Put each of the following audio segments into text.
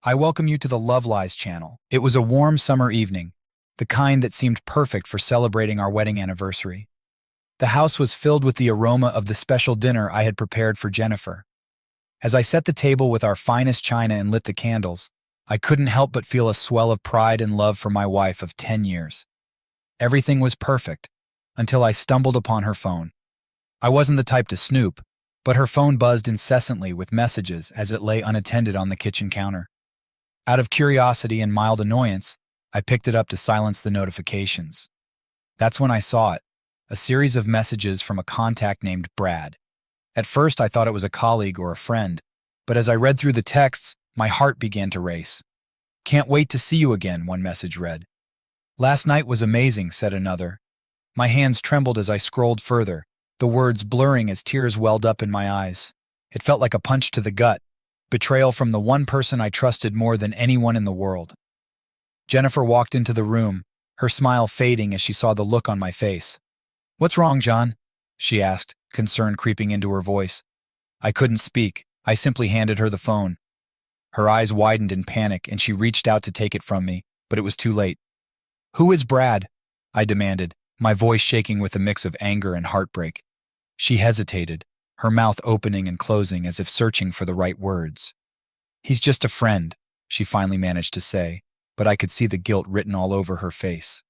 I welcome you to the Love Lies channel. It was a warm summer evening, the kind that seemed perfect for celebrating our wedding anniversary. The house was filled with the aroma of the special dinner I had prepared for Jennifer. As I set the table with our finest china and lit the candles, I couldn't help but feel a swell of pride and love for my wife of 10 years. Everything was perfect, until I stumbled upon her phone. I wasn't the type to snoop, but her phone buzzed incessantly with messages as it lay unattended on the kitchen counter. Out of curiosity and mild annoyance, I picked it up to silence the notifications. That's when I saw it, a series of messages from a contact named Brad. At first, I thought it was a colleague or a friend, but as I read through the texts, my heart began to race. "Can't wait to see you again," one message read. "Last night was amazing," said another. My hands trembled as I scrolled further, the words blurring as tears welled up in my eyes. It felt like a punch to the gut, betrayal from the one person I trusted more than anyone in the world. Jennifer walked into the room, her smile fading as she saw the look on my face. "What's wrong, John?" she asked, concern creeping into her voice. I couldn't speak. I simply handed her the phone. Her eyes widened in panic, and she reached out to take it from me, but it was too late. "Who is Brad?" I demanded, my voice shaking with a mix of anger and heartbreak. She hesitated, her mouth opening and closing as if searching for the right words. "He's just a friend," she finally managed to say, but I could see the guilt written all over her face.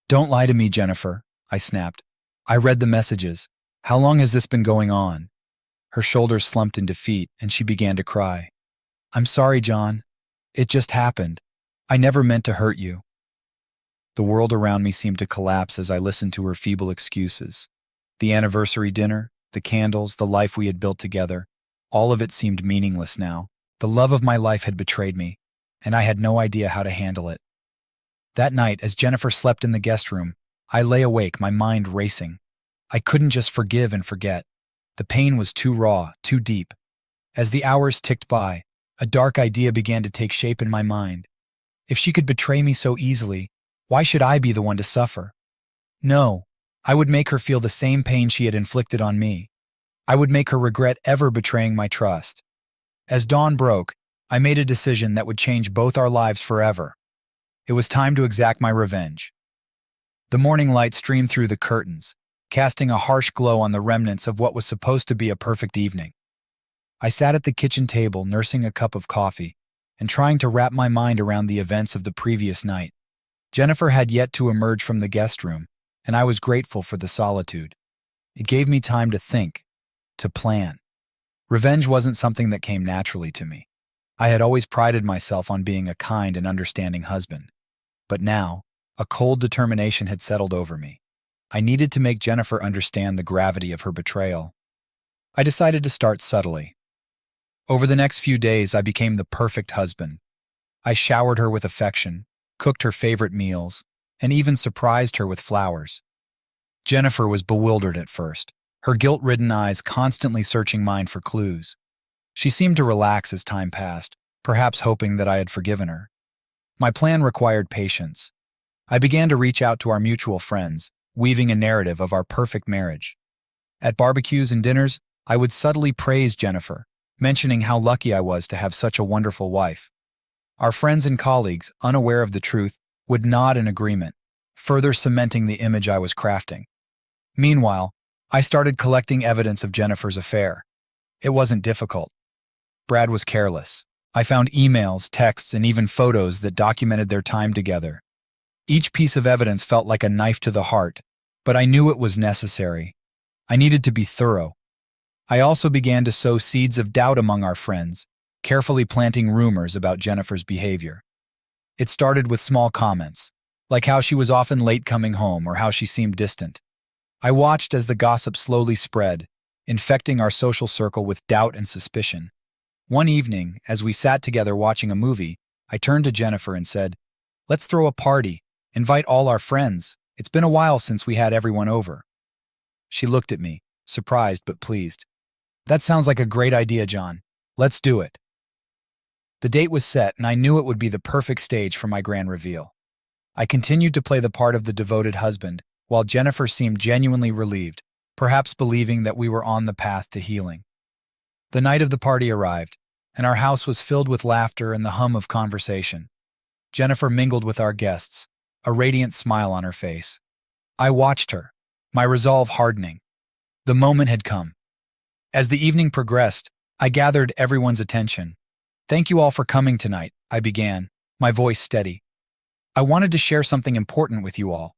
"Don't lie to me, Jennifer," I snapped. "I read the messages. How long has this been going on?" Her shoulders slumped in defeat, and she began to cry. "I'm sorry, John. It just happened. I never meant to hurt you." The world around me seemed to collapse as I listened to her feeble excuses. The anniversary dinner, the candles, the life we had built together, all of it seemed meaningless now. The love of my life had betrayed me, and I had no idea how to handle it. That night, as Jennifer slept in the guest room, I lay awake, my mind racing. I couldn't just forgive and forget. The pain was too raw, too deep. As the hours ticked by, a dark idea began to take shape in my mind. If she could betray me so easily, why should I be the one to suffer? No, I would make her feel the same pain she had inflicted on me. I would make her regret ever betraying my trust. As dawn broke, I made a decision that would change both our lives forever. It was time to exact my revenge. The morning light streamed through the curtains, casting a harsh glow on the remnants of what was supposed to be a perfect evening. I sat at the kitchen table, nursing a cup of coffee, and trying to wrap my mind around the events of the previous night. Jennifer had yet to emerge from the guest room, and I was grateful for the solitude. It gave me time to think, to plan. Revenge wasn't something that came naturally to me. I had always prided myself on being a kind and understanding husband. But now, a cold determination had settled over me. I needed to make Jennifer understand the gravity of her betrayal. I decided to start subtly. Over the next few days, I became the perfect husband. I showered her with affection, cooked her favorite meals, and even surprised her with flowers. Jennifer was bewildered at first, her guilt-ridden eyes constantly searching mine for clues. She seemed to relax as time passed, perhaps hoping that I had forgiven her. My plan required patience. I began to reach out to our mutual friends, weaving a narrative of our perfect marriage. At barbecues and dinners, I would subtly praise Jennifer, mentioning how lucky I was to have such a wonderful wife. Our friends and colleagues, unaware of the truth, would nod in agreement, further cementing the image I was crafting. Meanwhile, I started collecting evidence of Jennifer's affair. It wasn't difficult. Brad was careless. I found emails, texts, and even photos that documented their time together. Each piece of evidence felt like a knife to the heart, but I knew it was necessary. I needed to be thorough. I also began to sow seeds of doubt among our friends, carefully planting rumors about Jennifer's behavior. It started with small comments, like how she was often late coming home or how she seemed distant. I watched as the gossip slowly spread, infecting our social circle with doubt and suspicion. One evening, as we sat together watching a movie, I turned to Jennifer and said, "Let's throw a party, invite all our friends. It's been a while since we had everyone over." She looked at me, surprised but pleased. "That sounds like a great idea, John. Let's do it." The date was set, and I knew it would be the perfect stage for my grand reveal. I continued to play the part of the devoted husband, while Jennifer seemed genuinely relieved, perhaps believing that we were on the path to healing. The night of the party arrived. and our house was filled with laughter and the hum of conversation. Jennifer mingled with our guests, a radiant smile on her face. I watched her, my resolve hardening. The moment had come. As the evening progressed, I gathered everyone's attention. "Thank you all for coming tonight," I began, my voice steady. "I wanted to share something important with you all."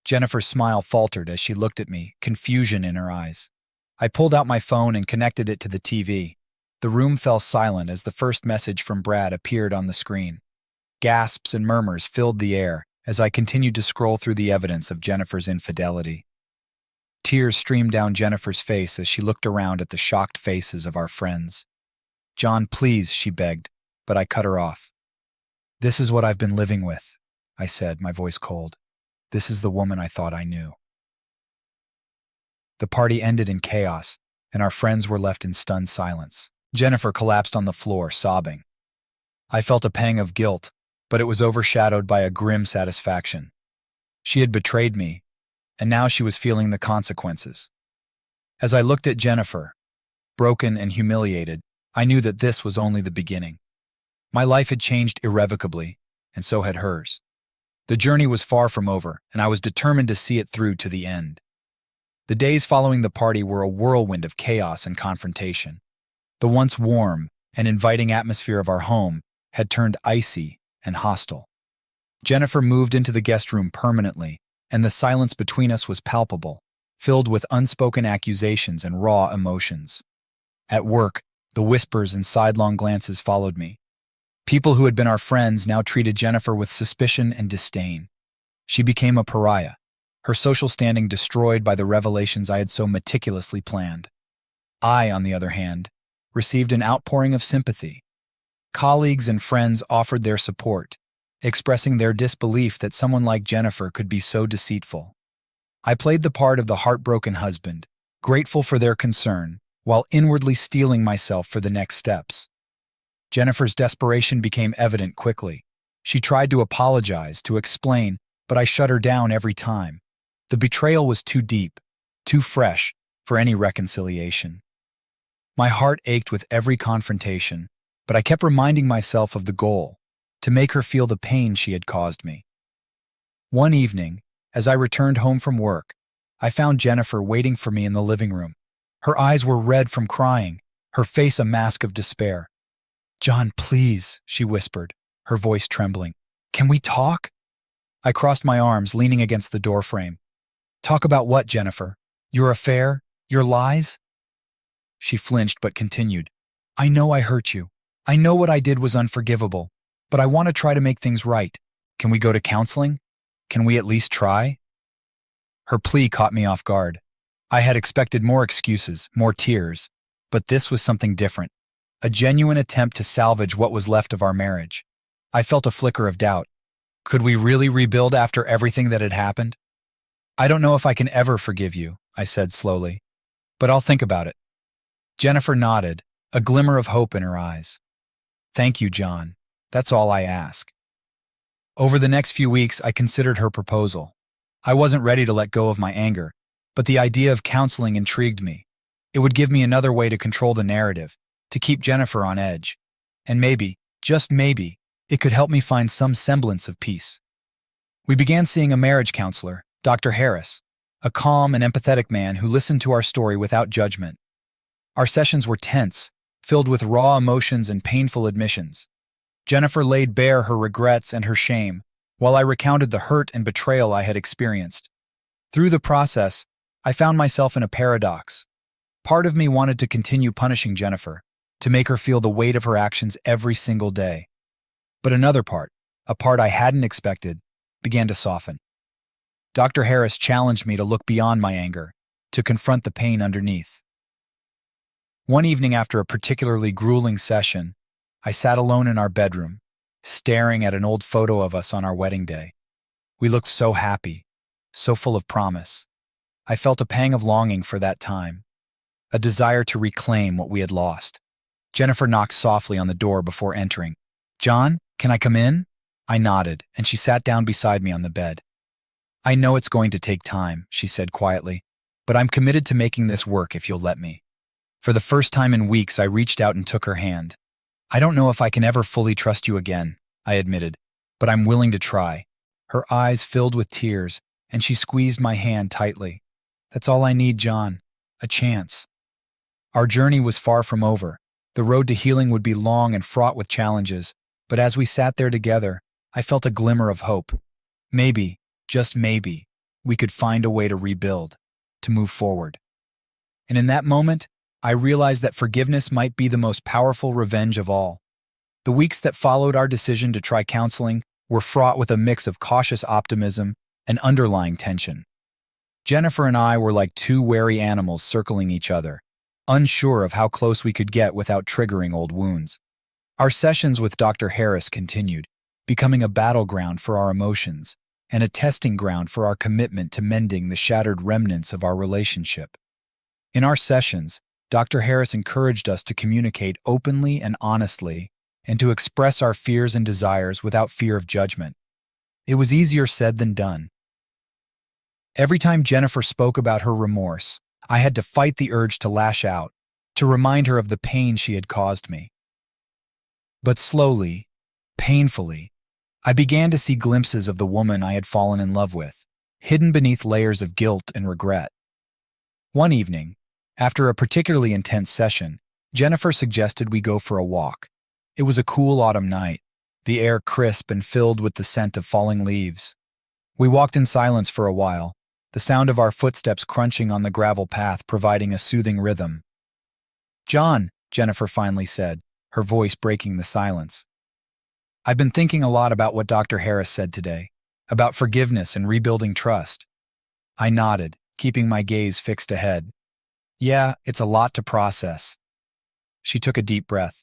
Jennifer's smile faltered as she looked at me, confusion in her eyes. I pulled out my phone and connected it to the TV. The room fell silent as the first message from Brad appeared on the screen. Gasps and murmurs filled the air as I continued to scroll through the evidence of Jennifer's infidelity. Tears streamed down Jennifer's face as she looked around at the shocked faces of our friends. "John, please," she begged, but I cut her off. "This is what I've been living with," I said, my voice cold. "This is the woman I thought I knew." The party ended in chaos, and our friends were left in stunned silence. Jennifer collapsed on the floor, sobbing. I felt a pang of guilt, but it was overshadowed by a grim satisfaction. She had betrayed me, and now she was feeling the consequences. As I looked at Jennifer, broken and humiliated, I knew that this was only the beginning. My life had changed irrevocably, and so had hers. The journey was far from over, and I was determined to see it through to the end. The days following the party were a whirlwind of chaos and confrontation. The once warm and inviting atmosphere of our home had turned icy and hostile. Jennifer moved into the guest room permanently, and the silence between us was palpable, filled with unspoken accusations and raw emotions. At work, the whispers and sidelong glances followed me. People who had been our friends now treated Jennifer with suspicion and disdain. She became a pariah, her social standing destroyed by the revelations I had so meticulously planned. I, on the other hand, received an outpouring of sympathy. Colleagues and friends offered their support, expressing their disbelief that someone like Jennifer could be so deceitful. I played the part of the heartbroken husband, grateful for their concern, while inwardly steeling myself for the next steps. Jennifer's desperation became evident quickly. She tried to apologize, to explain, but I shut her down every time. The betrayal was too deep, too fresh, for any reconciliation. My heart ached with every confrontation, but I kept reminding myself of the goal, to make her feel the pain she had caused me. One evening, as I returned home from work, I found Jennifer waiting for me in the living room. Her eyes were red from crying, her face a mask of despair. "John, please," she whispered, her voice trembling. "Can we talk?" I crossed my arms, leaning against the doorframe. "Talk about what, Jennifer? Your affair? Your lies?" She flinched but continued. "I know I hurt you. I know what I did was unforgivable, but I want to try to make things right. Can we go to counseling? Can we at least try?" Her plea caught me off guard. I had expected more excuses, more tears, but this was something different. A genuine attempt to salvage what was left of our marriage. I felt a flicker of doubt. Could we really rebuild after everything that had happened? "I don't know if I can ever forgive you," I said slowly, "but I'll think about it." Jennifer nodded, a glimmer of hope in her eyes. "Thank you, John. That's all I ask." Over the next few weeks, I considered her proposal. I wasn't ready to let go of my anger, but the idea of counseling intrigued me. It would give me another way to control the narrative, to keep Jennifer on edge. And maybe, just maybe, it could help me find some semblance of peace. We began seeing a marriage counselor, Dr. Harris, a calm and empathetic man who listened to our story without judgment. Our sessions were tense, filled with raw emotions and painful admissions. Jennifer laid bare her regrets and her shame, while I recounted the hurt and betrayal I had experienced. Through the process, I found myself in a paradox. Part of me wanted to continue punishing Jennifer, to make her feel the weight of her actions every single day. But another part, a part I hadn't expected, began to soften. Dr. Harris challenged me to look beyond my anger, to confront the pain underneath. One evening after a particularly grueling session, I sat alone in our bedroom, staring at an old photo of us on our wedding day. We looked so happy, so full of promise. I felt a pang of longing for that time, a desire to reclaim what we had lost. Jennifer knocked softly on the door before entering. "John, can I come in?" I nodded, and she sat down beside me on the bed. "I know it's going to take time," she said quietly, "but I'm committed to making this work if you'll let me." For the first time in weeks, I reached out and took her hand. I don't know if I can ever fully trust you again, I admitted, but I'm willing to try. Her eyes filled with tears, and she squeezed my hand tightly. That's all I need, John. A chance. Our journey was far from over. The road to healing would be long and fraught with challenges, but as we sat there together, I felt a glimmer of hope. Maybe, just maybe, we could find a way to rebuild, to move forward. And in that moment, I realized that forgiveness might be the most powerful revenge of all. The weeks that followed our decision to try counseling were fraught with a mix of cautious optimism and underlying tension. Jennifer and I were like two wary animals circling each other, unsure of how close we could get without triggering old wounds. Our sessions with Dr. Harris continued, becoming a battleground for our emotions and a testing ground for our commitment to mending the shattered remnants of our relationship. In our sessions, Dr. Harris encouraged us to communicate openly and honestly and to express our fears and desires without fear of judgment. It was easier said than done. Every time Jennifer spoke about her remorse, I had to fight the urge to lash out, to remind her of the pain she had caused me. But slowly, painfully, I began to see glimpses of the woman I had fallen in love with, hidden beneath layers of guilt and regret. One evening, after a particularly intense session, Jennifer suggested we go for a walk. It was a cool autumn night, the air crisp and filled with the scent of falling leaves. We walked in silence for a while, the sound of our footsteps crunching on the gravel path providing a soothing rhythm. "John," Jennifer finally said, her voice breaking the silence. "I've been thinking a lot about what Dr. Harris said today, about forgiveness and rebuilding trust." I nodded, keeping my gaze fixed ahead. "Yeah, it's a lot to process." She took a deep breath.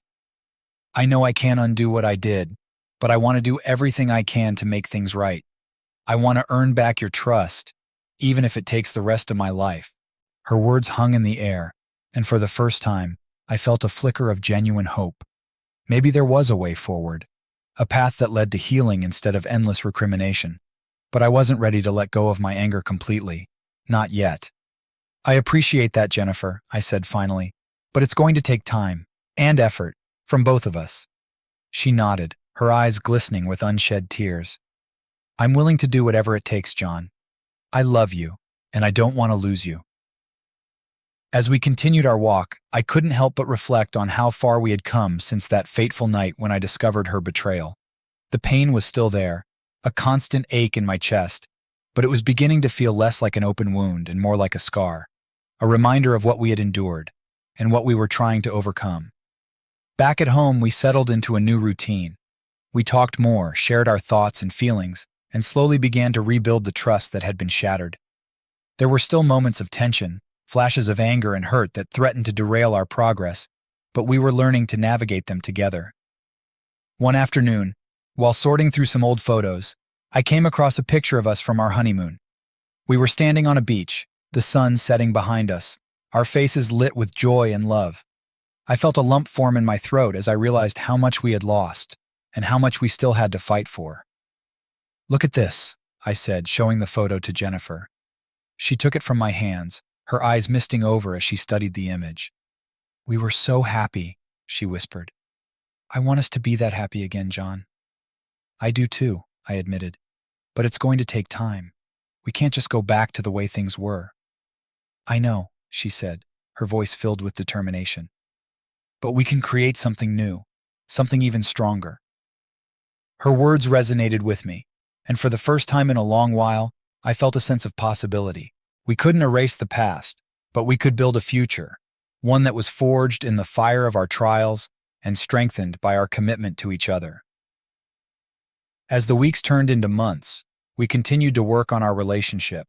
"I know I can't undo what I did, but I want to do everything I can to make things right. I want to earn back your trust, even if it takes the rest of my life." Her words hung in the air, and for the first time, I felt a flicker of genuine hope. Maybe there was a way forward, a path that led to healing instead of endless recrimination. But I wasn't ready to let go of my anger completely. Not yet. "I appreciate that, Jennifer," I said finally, "but it's going to take time and effort from both of us." She nodded, her eyes glistening with unshed tears. "I'm willing to do whatever it takes, John. I love you, and I don't want to lose you." As we continued our walk, I couldn't help but reflect on how far we had come since that fateful night when I discovered her betrayal. The pain was still there, a constant ache in my chest, but it was beginning to feel less like an open wound and more like a scar, a reminder of what we had endured and what we were trying to overcome. Back at home, we settled into a new routine. We talked more, shared our thoughts and feelings, and slowly began to rebuild the trust that had been shattered. There were still moments of tension, flashes of anger and hurt that threatened to derail our progress, but we were learning to navigate them together. One afternoon, while sorting through some old photos, I came across a picture of us from our honeymoon. We were standing on a beach, the sun setting behind us, our faces lit with joy and love. I felt a lump form in my throat as I realized how much we had lost and how much we still had to fight for. "Look at this," I said, showing the photo to Jennifer. She took it from my hands, her eyes misting over as she studied the image. "We were so happy," she whispered. "I want us to be that happy again, John." "I do too," I admitted. "But it's going to take time. We can't just go back to the way things were." "I know," she said, her voice filled with determination. "But we can create something new, something even stronger." Her words resonated with me, and for the first time in a long while, I felt a sense of possibility. We couldn't erase the past, but we could build a future, one that was forged in the fire of our trials and strengthened by our commitment to each other. As the weeks turned into months, we continued to work on our relationship.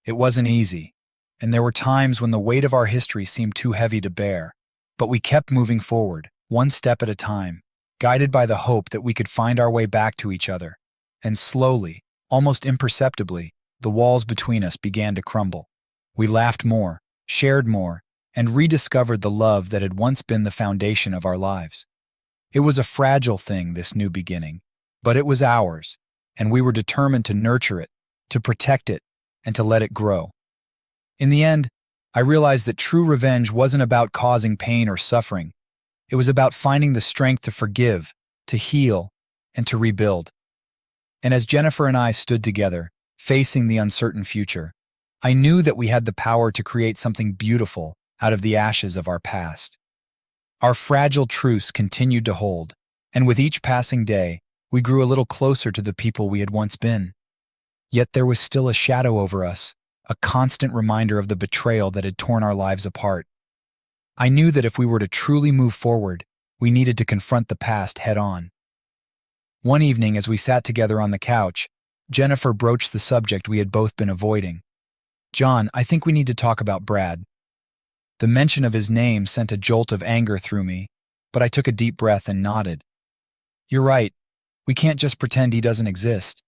It wasn't easy, and there were times when the weight of our history seemed too heavy to bear, but we kept moving forward, one step at a time, guided by the hope that we could find our way back to each other. And slowly, almost imperceptibly, the walls between us began to crumble. We laughed more, shared more, and rediscovered the love that had once been the foundation of our lives. It was a fragile thing, this new beginning, but it was ours, and we were determined to nurture it, to protect it, and to let it grow. In the end, I realized that true revenge wasn't about causing pain or suffering. It was about finding the strength to forgive, to heal, and to rebuild. And as Jennifer and I stood together, facing the uncertain future, I knew that we had the power to create something beautiful out of the ashes of our past. Our fragile truce continued to hold, and with each passing day, we grew a little closer to the people we had once been. Yet there was still a shadow over us, a constant reminder of the betrayal that had torn our lives apart. I knew that if we were to truly move forward, we needed to confront the past head-on. One evening, as we sat together on the couch, Jennifer broached the subject we had both been avoiding. "John, I think we need to talk about Brad." The mention of his name sent a jolt of anger through me, but I took a deep breath and nodded. "You're right. We can't just pretend he doesn't exist."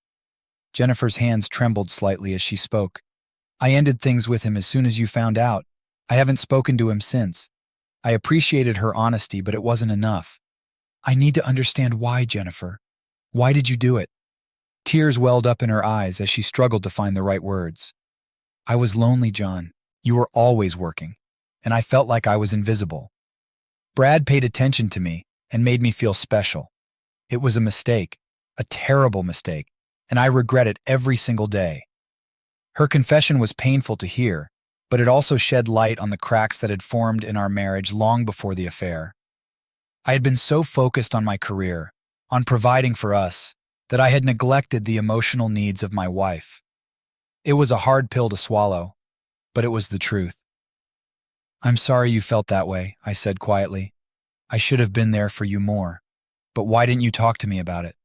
Jennifer's hands trembled slightly as she spoke. "I ended things with him as soon as you found out. I haven't spoken to him since." I appreciated her honesty, but it wasn't enough. "I need to understand why, Jennifer. Why did you do it?" Tears welled up in her eyes as she struggled to find the right words. "I was lonely, John. You were always working, and I felt like I was invisible. Brad paid attention to me and made me feel special. It was a mistake, a terrible mistake, and I regret it every single day." Her confession was painful to hear, but it also shed light on the cracks that had formed in our marriage long before the affair. I had been so focused on my career, on providing for us, that I had neglected the emotional needs of my wife. It was a hard pill to swallow, but it was the truth. "I'm sorry you felt that way," I said quietly. "I should have been there for you more. But why didn't you talk to me about it?"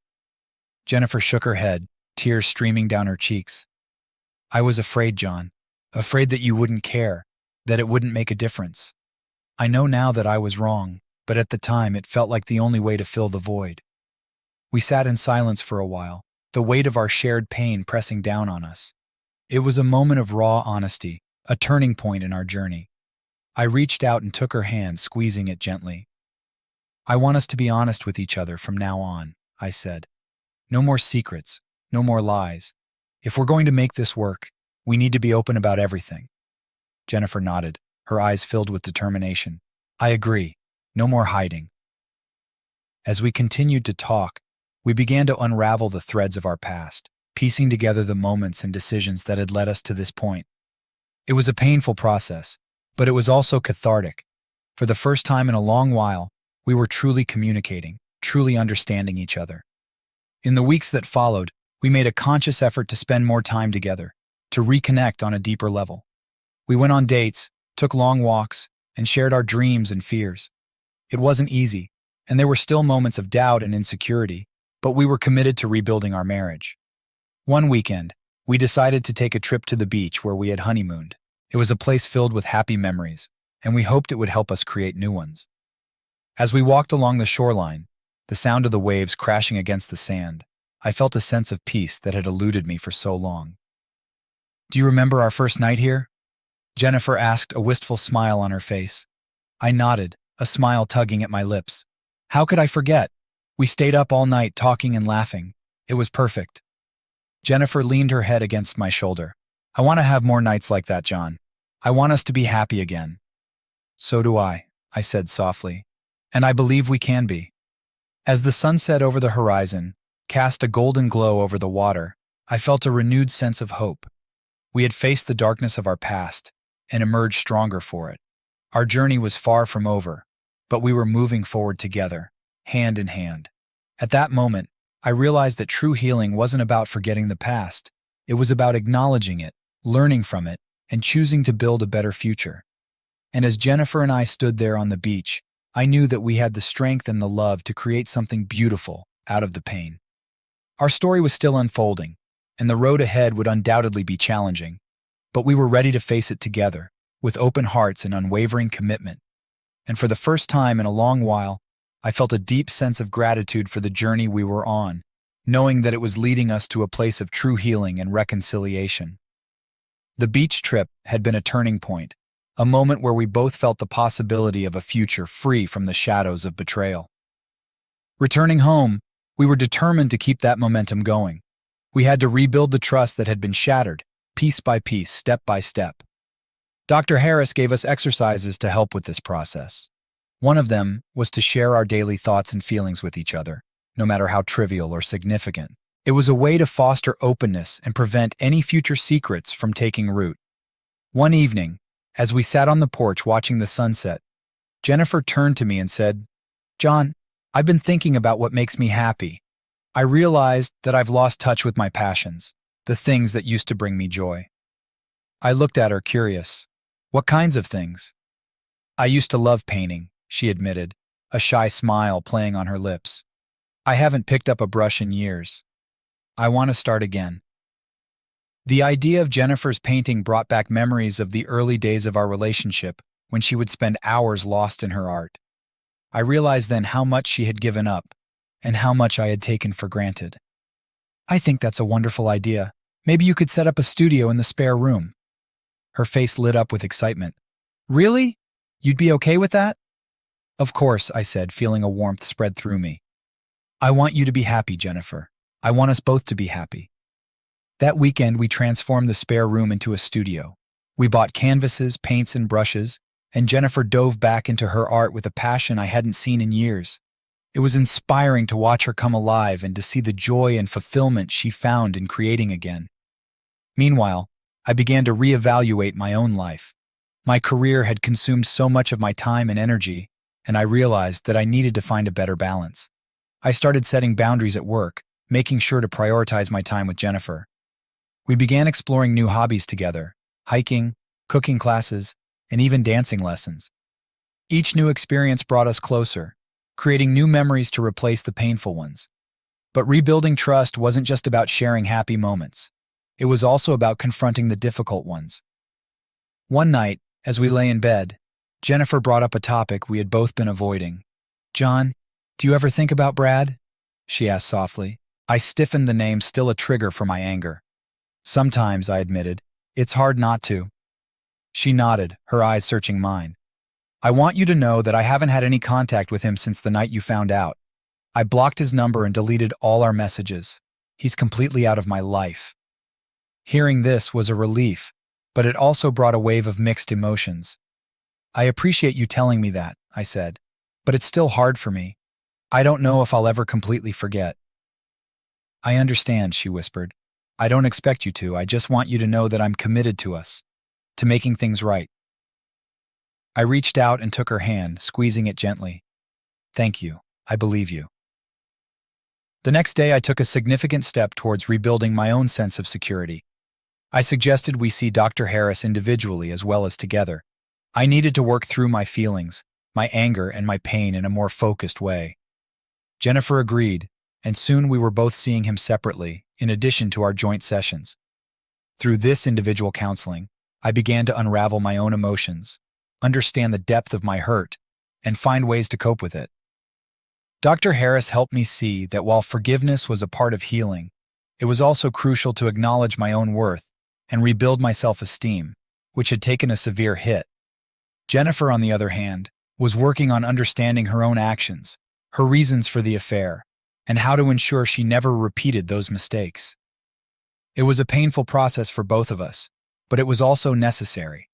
Jennifer shook her head, tears streaming down her cheeks. "I was afraid, John. Afraid that you wouldn't care, that it wouldn't make a difference. I know now that I was wrong, but at the time it felt like the only way to fill the void." We sat in silence for a while, the weight of our shared pain pressing down on us. It was a moment of raw honesty, a turning point in our journey. I reached out and took her hand, squeezing it gently. "I want us to be honest with each other from now on," I said. "No more secrets, no more lies. If we're going to make this work, we need to be open about everything." Jennifer nodded, her eyes filled with determination. "I agree. No more hiding." As we continued to talk, we began to unravel the threads of our past, piecing together the moments and decisions that had led us to this point. It was a painful process, but it was also cathartic. For the first time in a long while, we were truly communicating, truly understanding each other. In the weeks that followed, we made a conscious effort to spend more time together, to reconnect on a deeper level. We went on dates, took long walks, and shared our dreams and fears. It wasn't easy, and there were still moments of doubt and insecurity, but we were committed to rebuilding our marriage. One weekend, we decided to take a trip to the beach where we had honeymooned. It was a place filled with happy memories, and we hoped it would help us create new ones. As we walked along the shoreline, the sound of the waves crashing against the sand, I felt a sense of peace that had eluded me for so long. "Do you remember our first night here?" Jennifer asked, a wistful smile on her face. I nodded, a smile tugging at my lips. How could I forget? We stayed up all night talking and laughing. It was perfect. Jennifer leaned her head against my shoulder. "I want to have more nights like that, John. I want us to be happy again." "So do I said softly. "And I believe we can be." As the sunset over the horizon cast a golden glow over the water, I felt a renewed sense of hope. We had faced the darkness of our past and emerged stronger for it. Our journey was far from over, but we were moving forward together, hand in hand. At that moment, I realized that true healing wasn't about forgetting the past. It was about acknowledging it, learning from it, and choosing to build a better future. And as Jennifer and I stood there on the beach, I knew that we had the strength and the love to create something beautiful out of the pain. Our story was still unfolding, and the road ahead would undoubtedly be challenging, but we were ready to face it together, with open hearts and unwavering commitment. And for the first time in a long while, I felt a deep sense of gratitude for the journey we were on, knowing that it was leading us to a place of true healing and reconciliation. The beach trip had been a turning point, a moment where we both felt the possibility of a future free from the shadows of betrayal. Returning home, we were determined to keep that momentum going. We had to rebuild the trust that had been shattered, piece by piece, step by step. Dr. Harris gave us exercises to help with this process. One of them was to share our daily thoughts and feelings with each other, no matter how trivial or significant. It was a way to foster openness and prevent any future secrets from taking root. One evening, as we sat on the porch watching the sunset, Jennifer turned to me and said, "John, I've been thinking about what makes me happy. I realized that I've lost touch with my passions, the things that used to bring me joy." I looked at her curious. "What kinds of things?" "I used to love painting," she admitted, a shy smile playing on her lips. "I haven't picked up a brush in years. I want to start again." The idea of Jennifer's painting brought back memories of the early days of our relationship when she would spend hours lost in her art. I realized then how much she had given up and how much I had taken for granted. "I think that's a wonderful idea. Maybe you could set up a studio in the spare room." Her face lit up with excitement. "Really? You'd be okay with that?" "Of course," I said, feeling a warmth spread through me. "I want you to be happy, Jennifer. I want us both to be happy." That weekend, we transformed the spare room into a studio. We bought canvases, paints, and brushes, and Jennifer dove back into her art with a passion I hadn't seen in years. It was inspiring to watch her come alive and to see the joy and fulfillment she found in creating again. Meanwhile, I began to reevaluate my own life. My career had consumed so much of my time and energy, and I realized that I needed to find a better balance. I started setting boundaries at work, making sure to prioritize my time with Jennifer. We began exploring new hobbies together: hiking, cooking classes, and even dancing lessons. Each new experience brought us closer, creating new memories to replace the painful ones. But rebuilding trust wasn't just about sharing happy moments. It was also about confronting the difficult ones. One night, as we lay in bed, Jennifer brought up a topic we had both been avoiding. "John, do you ever think about Brad?" she asked softly. I stiffened, the name still a trigger for my anger. "Sometimes," I admitted. "It's hard not to." She nodded, her eyes searching mine. "I want you to know that I haven't had any contact with him since the night you found out. I blocked his number and deleted all our messages. He's completely out of my life." Hearing this was a relief, but it also brought a wave of mixed emotions. "I appreciate you telling me that," I said, "but it's still hard for me. I don't know if I'll ever completely forget." "I understand," she whispered. "I don't expect you to. I just want you to know that I'm committed to us, to making things right." I reached out and took her hand, squeezing it gently. "Thank you. I believe you." The next day, I took a significant step towards rebuilding my own sense of security. I suggested we see Dr. Harris individually as well as together. I needed to work through my feelings, my anger, and my pain in a more focused way. Jennifer agreed, and soon we were both seeing him separately, in addition to our joint sessions. Through this individual counseling, I began to unravel my own emotions, understand the depth of my hurt, and find ways to cope with it. Dr. Harris helped me see that while forgiveness was a part of healing, it was also crucial to acknowledge my own worth and rebuild my self-esteem, which had taken a severe hit. Jennifer, on the other hand, was working on understanding her own actions, her reasons for the affair, and how to ensure she never repeated those mistakes. It was a painful process for both of us, but it was also necessary.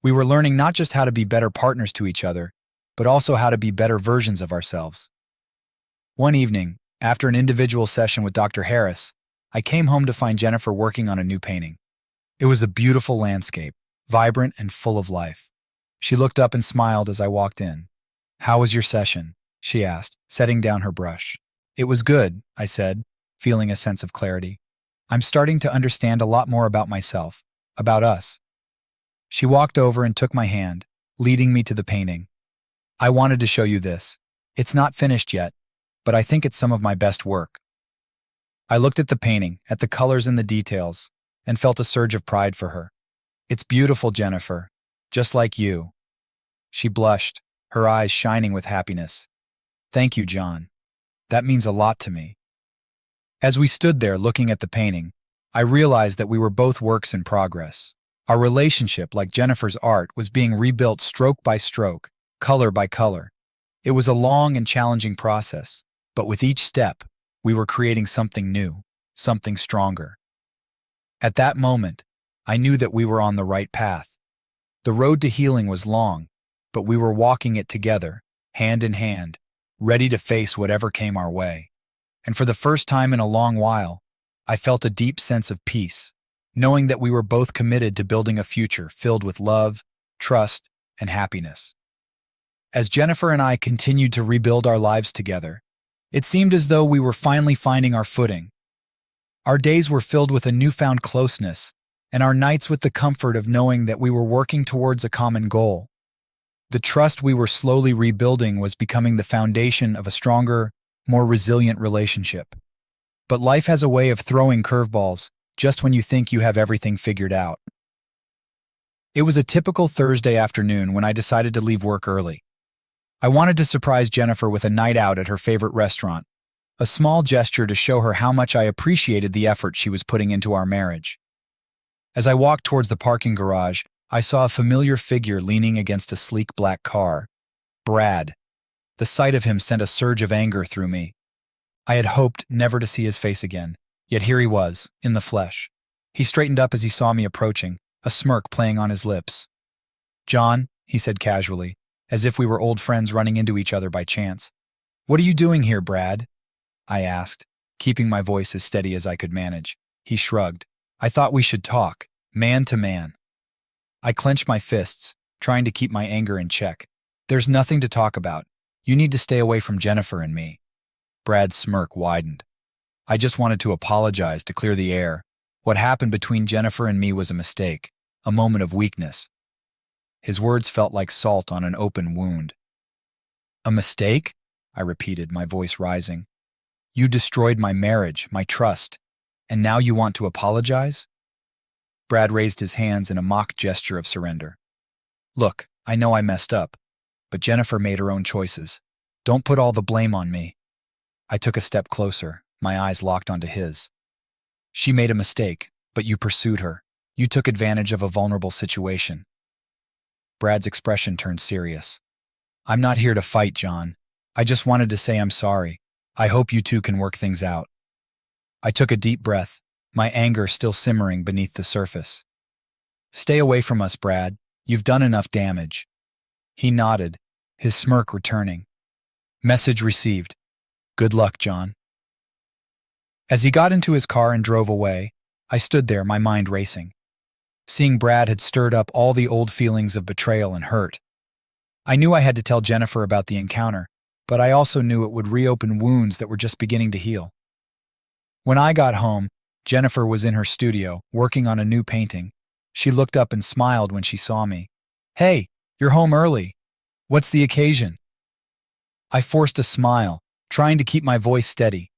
We were learning not just how to be better partners to each other, but also how to be better versions of ourselves. One evening, after an individual session with Dr. Harris, I came home to find Jennifer working on a new painting. It was a beautiful landscape, vibrant and full of life. She looked up and smiled as I walked in. "How was your session?" she asked, setting down her brush. "It was good," I said, feeling a sense of clarity. "I'm starting to understand a lot more about myself, about us." She walked over and took my hand, leading me to the painting. "I wanted to show you this. It's not finished yet, but I think it's some of my best work." I looked at the painting, at the colors and the details, and felt a surge of pride for her. "It's beautiful, Jennifer, just like you." She blushed, her eyes shining with happiness. "Thank you, John. That means a lot to me." As we stood there looking at the painting, I realized that we were both works in progress. Our relationship, like Jennifer's art, was being rebuilt stroke by stroke, color by color. It was a long and challenging process, but with each step, we were creating something new, something stronger. At that moment, I knew that we were on the right path. The road to healing was long, but we were walking it together, hand in hand, ready to face whatever came our way. And for the first time in a long while, I felt a deep sense of peace, knowing that we were both committed to building a future filled with love, trust, and happiness. As Jennifer and I continued to rebuild our lives together, it seemed as though we were finally finding our footing. Our days were filled with a newfound closeness, and our nights with the comfort of knowing that we were working towards a common goal. The trust we were slowly rebuilding was becoming the foundation of a stronger, more resilient relationship. But life has a way of throwing curveballs just when you think you have everything figured out. It was a typical Thursday afternoon when I decided to leave work early. I wanted to surprise Jennifer with a night out at her favorite restaurant, a small gesture to show her how much I appreciated the effort she was putting into our marriage. As I walked towards the parking garage, I saw a familiar figure leaning against a sleek black car. Brad. The sight of him sent a surge of anger through me. I had hoped never to see his face again, yet here he was, in the flesh. He straightened up as he saw me approaching, a smirk playing on his lips. "John," he said casually, as if we were old friends running into each other by chance. "What are you doing here, Brad?" I asked, keeping my voice as steady as I could manage. He shrugged. "I thought we should talk, man to man." I clenched my fists, trying to keep my anger in check. "There's nothing to talk about. You need to stay away from Jennifer and me." Brad's smirk widened. "I just wanted to apologize to clear the air. What happened between Jennifer and me was a mistake, a moment of weakness." His words felt like salt on an open wound. "A mistake?" I repeated, my voice rising. "You destroyed my marriage, my trust, and now you want to apologize?" Brad raised his hands in a mock gesture of surrender. "Look, I know I messed up, but Jennifer made her own choices. Don't put all the blame on me." I took a step closer, my eyes locked onto his. "She made a mistake, but you pursued her. You took advantage of a vulnerable situation." Brad's expression turned serious. "I'm not here to fight, John. I just wanted to say I'm sorry. I hope you two can work things out." I took a deep breath, my anger still simmering beneath the surface. "Stay away from us, Brad. You've done enough damage." He nodded, his smirk returning. "Message received. Good luck, John." As he got into his car and drove away, I stood there, my mind racing. Seeing Brad had stirred up all the old feelings of betrayal and hurt. I knew I had to tell Jennifer about the encounter, but I also knew it would reopen wounds that were just beginning to heal. When I got home, Jennifer was in her studio, working on a new painting. She looked up and smiled when she saw me. "Hey, you're home early. What's the occasion?" I forced a smile, trying to keep my voice steady.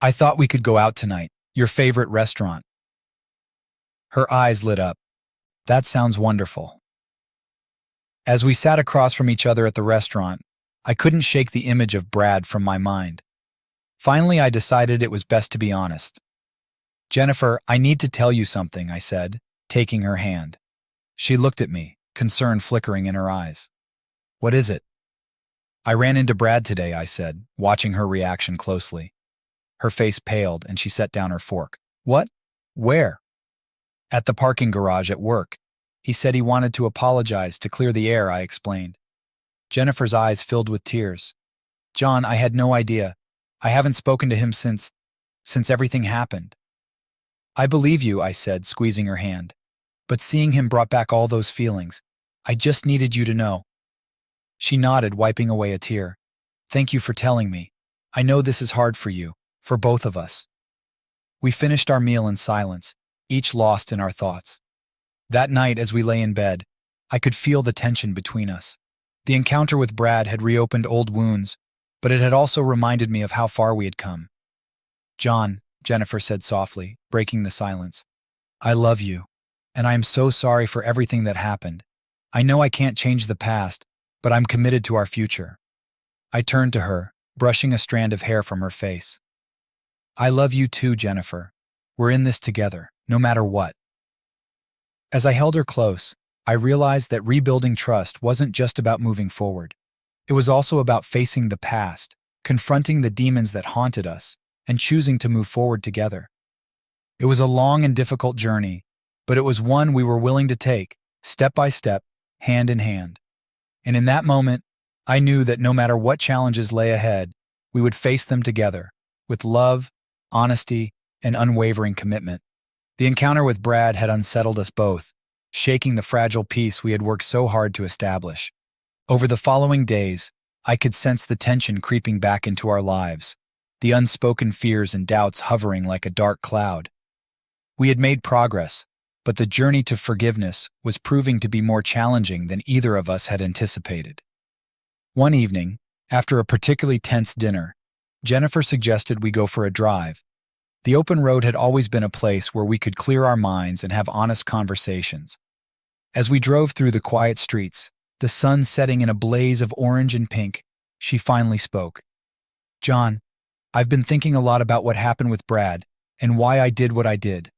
"I thought we could go out tonight, your favorite restaurant." Her eyes lit up. "That sounds wonderful." As we sat across from each other at the restaurant, I couldn't shake the image of Brad from my mind. Finally, I decided it was best to be honest. "Jennifer, I need to tell you something," I said, taking her hand. She looked at me, concern flickering in her eyes. "What is it?" "I ran into Brad today," I said, watching her reaction closely. Her face paled and she set down her fork. "What? Where?" "At the parking garage at work. He said he wanted to apologize to clear the air," I explained. Jennifer's eyes filled with tears. "John, I had no idea. I haven't spoken to him since everything happened." "I believe you," I said, squeezing her hand. "But seeing him brought back all those feelings. I just needed you to know." She nodded, wiping away a tear. "Thank you for telling me. I know this is hard for you, for both of us." We finished our meal in silence, each lost in our thoughts. That night, as we lay in bed, I could feel the tension between us. The encounter with Brad had reopened old wounds, but it had also reminded me of how far we had come. "John," Jennifer said softly, breaking the silence, "I love you, and I am so sorry for everything that happened. I know I can't change the past, but I'm committed to our future." I turned to her, brushing a strand of hair from her face. "I love you too, Jennifer. We're in this together, no matter what." As I held her close, I realized that rebuilding trust wasn't just about moving forward. It was also about facing the past, confronting the demons that haunted us, and choosing to move forward together. It was a long and difficult journey, but it was one we were willing to take, step by step, hand in hand. And in that moment, I knew that no matter what challenges lay ahead, we would face them together, with love, honesty, and unwavering commitment. The encounter with Brad had unsettled us both, shaking the fragile peace we had worked so hard to establish. Over the following days, I could sense the tension creeping back into our lives, the unspoken fears and doubts hovering like a dark cloud. We had made progress, but the journey to forgiveness was proving to be more challenging than either of us had anticipated. One evening, after a particularly tense dinner, Jennifer suggested we go for a drive. The open road had always been a place where we could clear our minds and have honest conversations. As we drove through the quiet streets, the sun setting in a blaze of orange and pink, she finally spoke. "John, I've been thinking a lot about what happened with Brad and why I did what I did.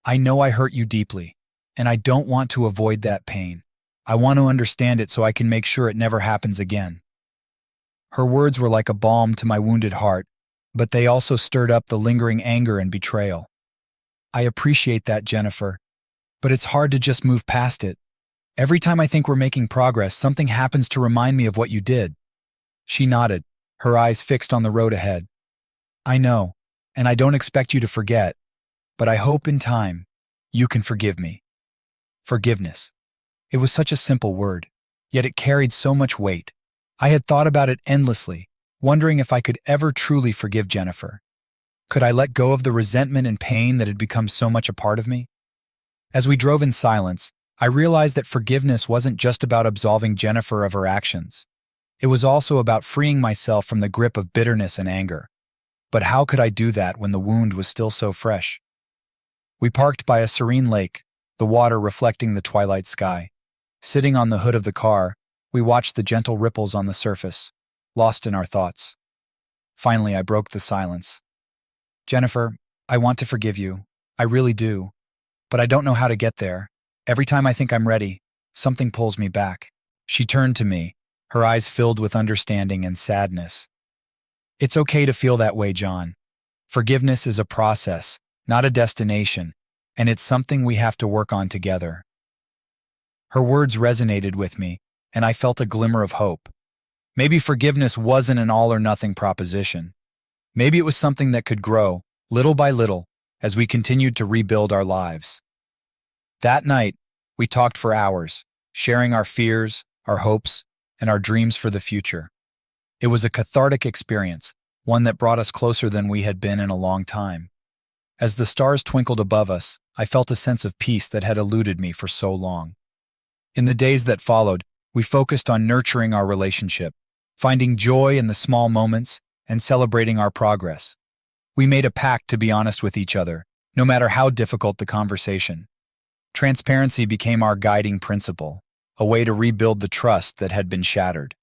I know I hurt you deeply, and I don't want to avoid that pain. I want to understand it so I can make sure it never happens again." Her words were like a balm to my wounded heart, but they also stirred up the lingering anger and betrayal. "I appreciate that, Jennifer, but it's hard to just move past it. Every time I think we're making progress, something happens to remind me of what you did." She nodded, her eyes fixed on the road ahead. "I know, and I don't expect you to forget, but I hope in time you can forgive me." Forgiveness. It was such a simple word, yet it carried so much weight. I had thought about it endlessly, wondering if I could ever truly forgive Jennifer. Could I let go of the resentment and pain that had become so much a part of me? As we drove in silence, I realized that forgiveness wasn't just about absolving Jennifer of her actions. It was also about freeing myself from the grip of bitterness and anger. But how could I do that when the wound was still so fresh? We parked by a serene lake, the water reflecting the twilight sky. Sitting on the hood of the car, we watched the gentle ripples on the surface, lost in our thoughts. Finally, I broke the silence. "Jennifer, I want to forgive you. I really do. But I don't know how to get there. Every time I think I'm ready, something pulls me back." She turned to me, her eyes filled with understanding and sadness. "It's okay to feel that way, John. Forgiveness is a process, not a destination, and it's something we have to work on together." Her words resonated with me, and I felt a glimmer of hope. Maybe forgiveness wasn't an all-or-nothing proposition. Maybe it was something that could grow, little by little, as we continued to rebuild our lives. That night, we talked for hours, sharing our fears, our hopes, and our dreams for the future. It was a cathartic experience, one that brought us closer than we had been in a long time. As the stars twinkled above us, I felt a sense of peace that had eluded me for so long. In the days that followed, we focused on nurturing our relationship, finding joy in the small moments, and celebrating our progress. We made a pact to be honest with each other, no matter how difficult the conversation. Transparency became our guiding principle, a way to rebuild the trust that had been shattered.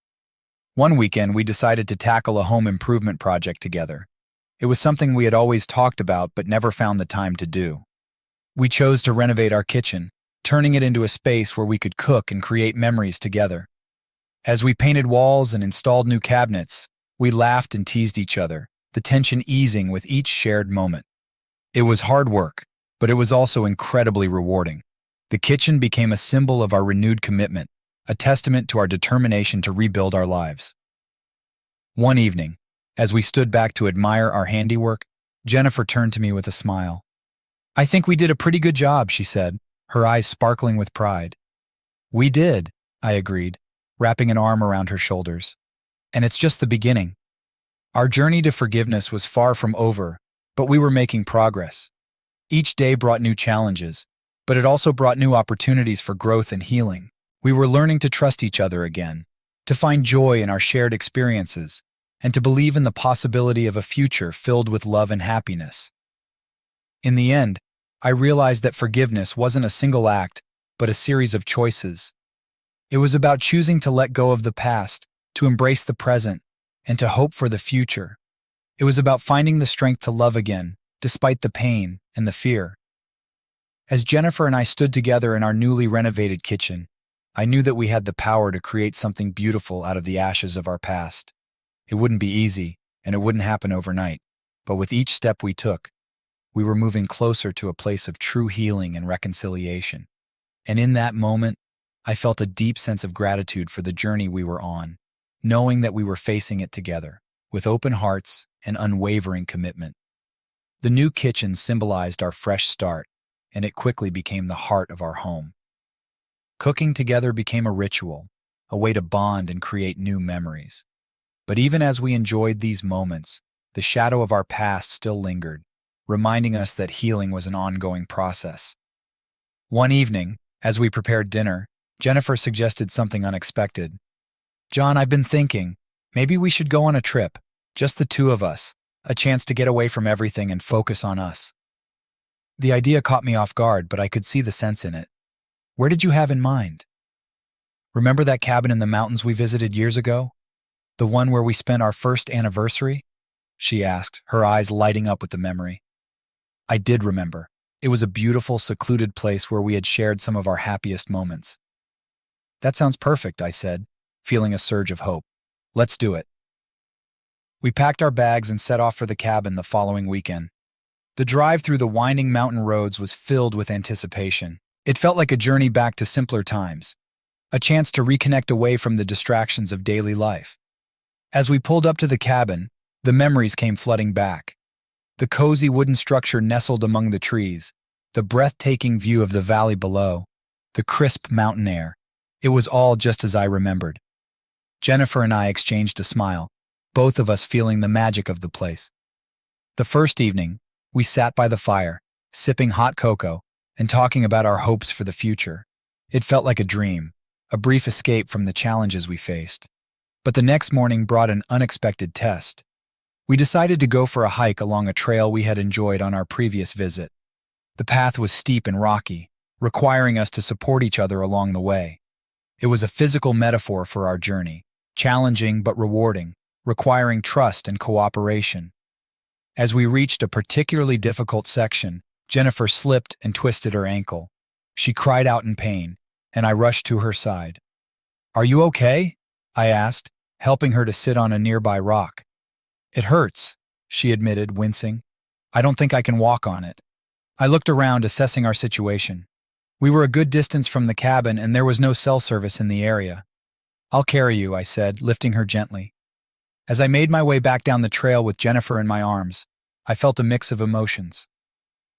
One weekend, we decided to tackle a home improvement project together. It was something we had always talked about but never found the time to do. We chose to renovate our kitchen, turning it into a space where we could cook and create memories together. As we painted walls and installed new cabinets, we laughed and teased each other, the tension easing with each shared moment. It was hard work, but it was also incredibly rewarding. The kitchen became a symbol of our renewed commitment, a testament to our determination to rebuild our lives. One evening, as we stood back to admire our handiwork, Jennifer turned to me with a smile. "I think we did a pretty good job," she said, her eyes sparkling with pride. "We did," I agreed, wrapping an arm around her shoulders. "And it's just the beginning." Our journey to forgiveness was far from over, but we were making progress. Each day brought new challenges, but it also brought new opportunities for growth and healing. We were learning to trust each other again, to find joy in our shared experiences, and to believe in the possibility of a future filled with love and happiness. In the end, I realized that forgiveness wasn't a single act, but a series of choices. It was about choosing to let go of the past, to embrace the present, and to hope for the future. It was about finding the strength to love again, despite the pain and the fear. As Jennifer and I stood together in our newly renovated kitchen, I knew that we had the power to create something beautiful out of the ashes of our past. It wouldn't be easy, and it wouldn't happen overnight, but with each step we took, we were moving closer to a place of true healing and reconciliation. And in that moment, I felt a deep sense of gratitude for the journey we were on. knowing that we were facing it together, with open hearts and unwavering commitment. The new kitchen symbolized our fresh start, and it quickly became the heart of our home. Cooking together became a ritual, a way to bond and create new memories. But even as we enjoyed these moments, the shadow of our past still lingered, reminding us that healing was an ongoing process. One evening, as we prepared dinner, Jennifer suggested something unexpected. "John, I've been thinking, maybe we should go on a trip, just the two of us, a chance to get away from everything and focus on us." The idea caught me off guard, but I could see the sense in it. "Where did you have in mind?" "Remember that cabin in the mountains we visited years ago? The one where we spent our first anniversary?" she asked, her eyes lighting up with the memory. I did remember. It was a beautiful, secluded place where we had shared some of our happiest moments. "That sounds perfect," I said, feeling a surge of hope. "Let's do it." We packed our bags and set off for the cabin the following weekend. The drive through the winding mountain roads was filled with anticipation. It felt like a journey back to simpler times, a chance to reconnect away from the distractions of daily life. As we pulled up to the cabin, the memories came flooding back. The cozy wooden structure nestled among the trees, the breathtaking view of the valley below, the crisp mountain air. It was all just as I remembered. Jennifer and I exchanged a smile, both of us feeling the magic of the place. The first evening, we sat by the fire, sipping hot cocoa and talking about our hopes for the future. It felt like a dream, a brief escape from the challenges we faced. But the next morning brought an unexpected test. We decided to go for a hike along a trail we had enjoyed on our previous visit. The path was steep and rocky, requiring us to support each other along the way. It was a physical metaphor for our journey, challenging but rewarding, requiring trust and cooperation. As we reached a particularly difficult section, Jennifer slipped and twisted her ankle. She cried out in pain, and I rushed to her side. "Are you okay?" I asked, helping her to sit on a nearby rock. "It hurts," she admitted, wincing. "I don't think I can walk on it." I looked around, assessing our situation. We were a good distance from the cabin, and there was no cell service in the area. "I'll carry you," I said, lifting her gently. As I made my way back down the trail with Jennifer in my arms, I felt a mix of emotions.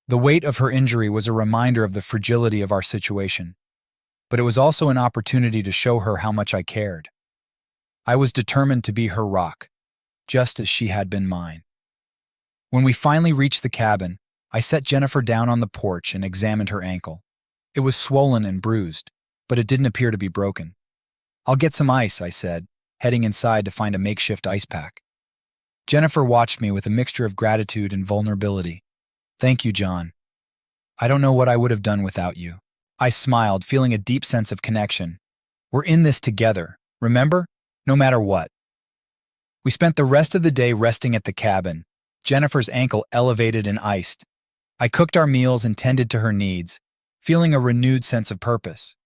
The weight of her injury was a reminder of the fragility of our situation, but it was also an opportunity to show her how much I cared. I was determined to be her rock, just as she had been mine. When we finally reached the cabin, I set Jennifer down on the porch and examined her ankle. It was swollen and bruised, but it didn't appear to be broken. "I'll get some ice," I said, heading inside to find a makeshift ice pack. Jennifer watched me with a mixture of gratitude and vulnerability. "Thank you, John. I don't know what I would have done without you." I smiled, feeling a deep sense of connection. "We're in this together, remember? No matter what." We spent the rest of the day resting at the cabin, Jennifer's ankle elevated and iced. I cooked our meals and tended to her needs, feeling a renewed sense of purpose.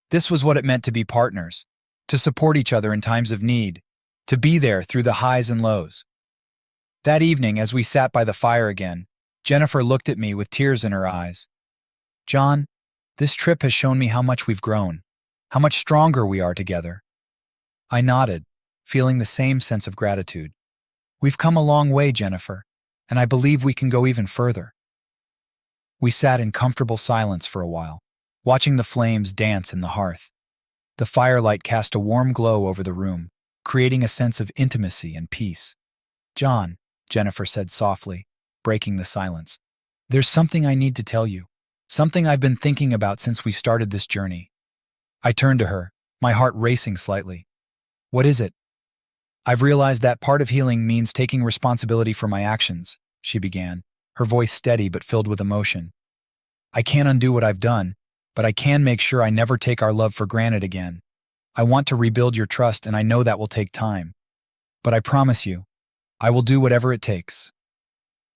This was what it meant to be partners, to support each other in times of need, to be there through the highs and lows. That evening, as we sat by the fire again, Jennifer looked at me with tears in her eyes. "John, this trip has shown me how much we've grown, how much stronger we are together." I nodded, feeling the same sense of gratitude. "We've come a long way, Jennifer, and I believe we can go even further." We sat in comfortable silence for a while, watching the flames dance in the hearth. The firelight cast a warm glow over the room, creating a sense of intimacy and peace. "John," Jennifer said softly, breaking the silence, "there's something I need to tell you, something I've been thinking about since we started this journey." I turned to her, my heart racing slightly. "What is it?" "I've realized that part of healing means taking responsibility for my actions," she began, her voice steady but filled with emotion. "I can't undo what I've done, but I can make sure I never take our love for granted again. I want to rebuild your trust, and I know that will take time. But I promise you, I will do whatever it takes."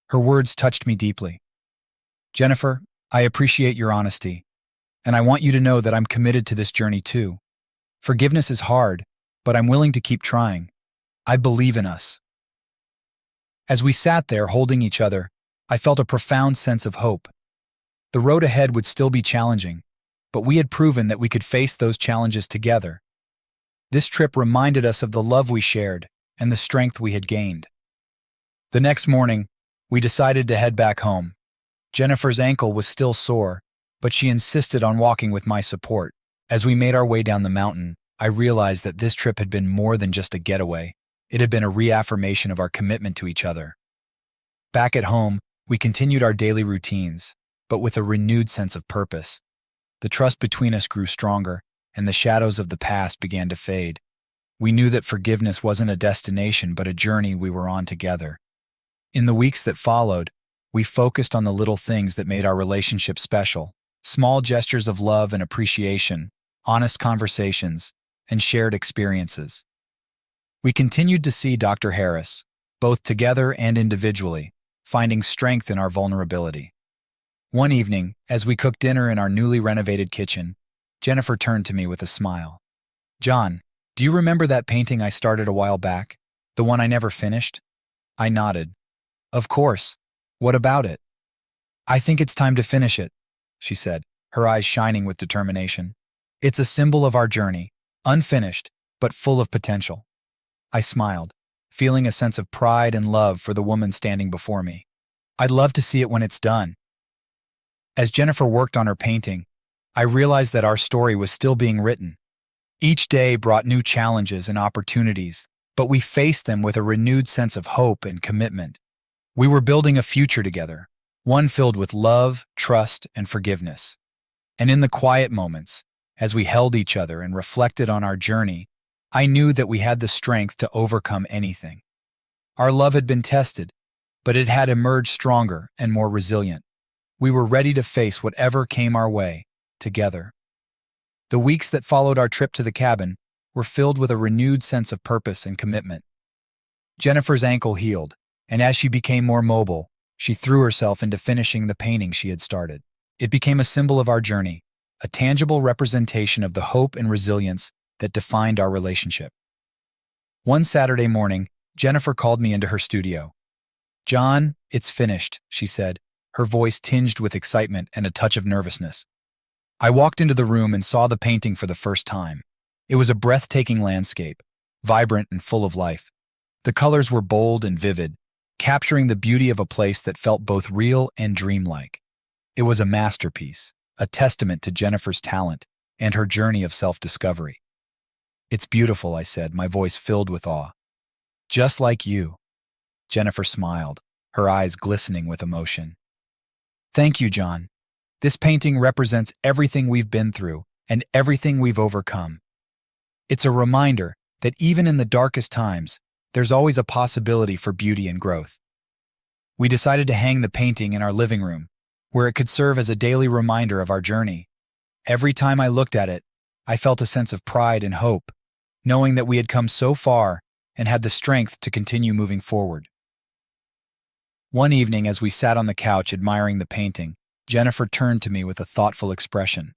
Her words touched me deeply. "Jennifer, I appreciate your honesty, and I want you to know that I'm committed to this journey too. Forgiveness is hard, but I'm willing to keep trying. I believe in us." As we sat there holding each other, I felt a profound sense of hope. The road ahead would still be challenging, but we had proven that we could face those challenges together. This trip reminded us of the love we shared and the strength we had gained. The next morning, we decided to head back home. Jennifer's ankle was still sore, but she insisted on walking with my support. As we made our way down the mountain, I realized that this trip had been more than just a getaway. It had been a reaffirmation of our commitment to each other. Back at home, we continued our daily routines, but with a renewed sense of purpose. The trust between us grew stronger, and the shadows of the past began to fade. We knew that forgiveness wasn't a destination but a journey we were on together. In the weeks that followed, we focused on the little things that made our relationship special, small gestures of love and appreciation, honest conversations, and shared experiences. We continued to see Dr. Harris, both together and individually, finding strength in our vulnerability. One evening, as we cooked dinner in our newly renovated kitchen, Jennifer turned to me with a smile. "John, do you remember that painting I started a while back? The one I never finished?" I nodded. "Of course. What about it?" "I think it's time to finish it," she said, her eyes shining with determination. "It's a symbol of our journey, unfinished, but full of potential." I smiled, feeling a sense of pride and love for the woman standing before me. "I'd love to see it when it's done." As Jennifer worked on her painting, I realized that our story was still being written. Each day brought new challenges and opportunities, but we faced them with a renewed sense of hope and commitment. We were building a future together, one filled with love, trust, and forgiveness. And in the quiet moments, as we held each other and reflected on our journey, I knew that we had the strength to overcome anything. Our love had been tested, but it had emerged stronger and more resilient. We were ready to face whatever came our way, together. The weeks that followed our trip to the cabin were filled with a renewed sense of purpose and commitment. Jennifer's ankle healed, and as she became more mobile, she threw herself into finishing the painting she had started. It became a symbol of our journey, a tangible representation of the hope and resilience that defined our relationship. One Saturday morning, Jennifer called me into her studio. "John, it's finished," she said, her voice tinged with excitement and a touch of nervousness. I walked into the room and saw the painting for the first time. It was a breathtaking landscape, vibrant and full of life. The colors were bold and vivid, capturing the beauty of a place that felt both real and dreamlike. It was a masterpiece, a testament to Jennifer's talent and her journey of self-discovery. "It's beautiful," I said, my voice filled with awe. "Just like you." Jennifer smiled, her eyes glistening with emotion. "Thank you, John. This painting represents everything we've been through and everything we've overcome. It's a reminder that even in the darkest times, there's always a possibility for beauty and growth." We decided to hang the painting in our living room, where it could serve as a daily reminder of our journey. Every time I looked at it, I felt a sense of pride and hope, knowing that we had come so far and had the strength to continue moving forward. One evening, as we sat on the couch admiring the painting, Jennifer turned to me with a thoughtful expression.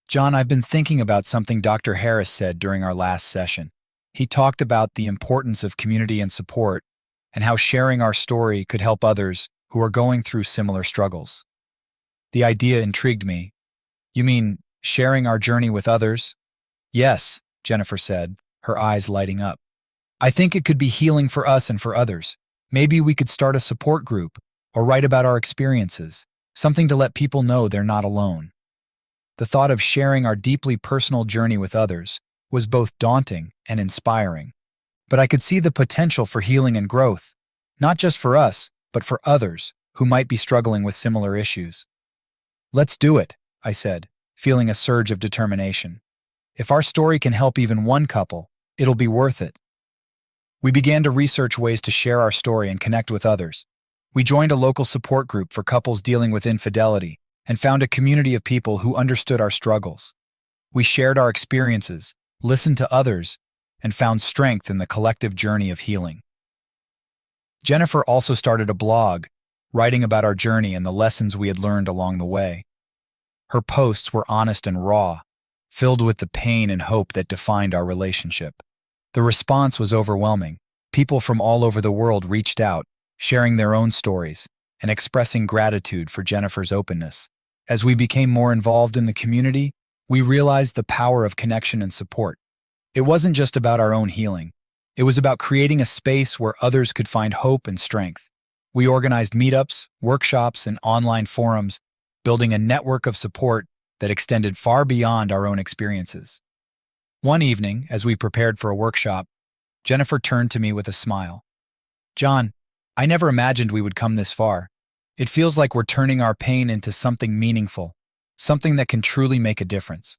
"John, I've been thinking about something Dr. Harris said during our last session. He talked about the importance of community and support and how sharing our story could help others who are going through similar struggles." The idea intrigued me. "You mean sharing our journey with others?" "Yes," Jennifer said, her eyes lighting up. "I think it could be healing for us and for others. Maybe we could start a support group or write about our experiences, something to let people know they're not alone." The thought of sharing our deeply personal journey with others was both daunting and inspiring, but I could see the potential for healing and growth, not just for us, but for others who might be struggling with similar issues. "Let's do it," I said, feeling a surge of determination. "If our story can help even one couple, it'll be worth it." We began to research ways to share our story and connect with others. We joined a local support group for couples dealing with infidelity and found a community of people who understood our struggles. We shared our experiences, listened to others, and found strength in the collective journey of healing. Jennifer also started a blog, writing about our journey and the lessons we had learned along the way. Her posts were honest and raw, filled with the pain and hope that defined our relationship. The response was overwhelming. People from all over the world reached out, sharing their own stories and expressing gratitude for Jennifer's openness. As we became more involved in the community, we realized the power of connection and support. It wasn't just about our own healing. It was about creating a space where others could find hope and strength. We organized meetups, workshops, and online forums, building a network of support that extended far beyond our own experiences. One evening, as we prepared for a workshop, Jennifer turned to me with a smile. "John, I never imagined we would come this far. It feels like we're turning our pain into something meaningful, something that can truly make a difference."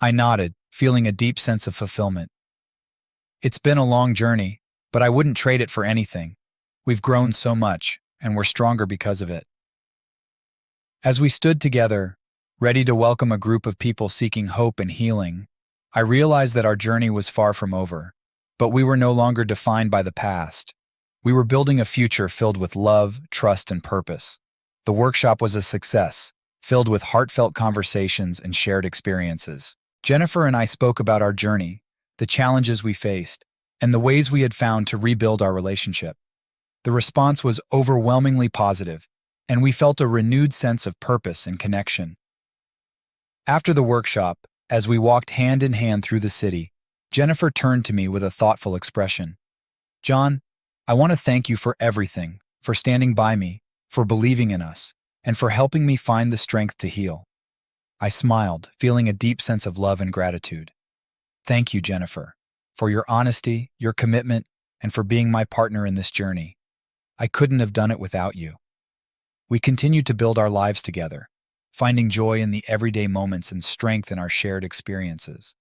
I nodded, feeling a deep sense of fulfillment. "It's been a long journey, but I wouldn't trade it for anything. We've grown so much, and we're stronger because of it." As we stood together, ready to welcome a group of people seeking hope and healing, I realized that our journey was far from over, but we were no longer defined by the past. We were building a future filled with love, trust, and purpose. The workshop was a success, filled with heartfelt conversations and shared experiences. Jennifer and I spoke about our journey, the challenges we faced, and the ways we had found to rebuild our relationship. The response was overwhelmingly positive, and we felt a renewed sense of purpose and connection. After the workshop, as we walked hand in hand through the city, Jennifer turned to me with a thoughtful expression. "John, I want to thank you for everything, for standing by me, for believing in us, and for helping me find the strength to heal." I smiled, feeling a deep sense of love and gratitude. "Thank you, Jennifer, for your honesty, your commitment, and for being my partner in this journey. I couldn't have done it without you." We continued to build our lives together, finding joy in the everyday moments and strength in our shared experiences.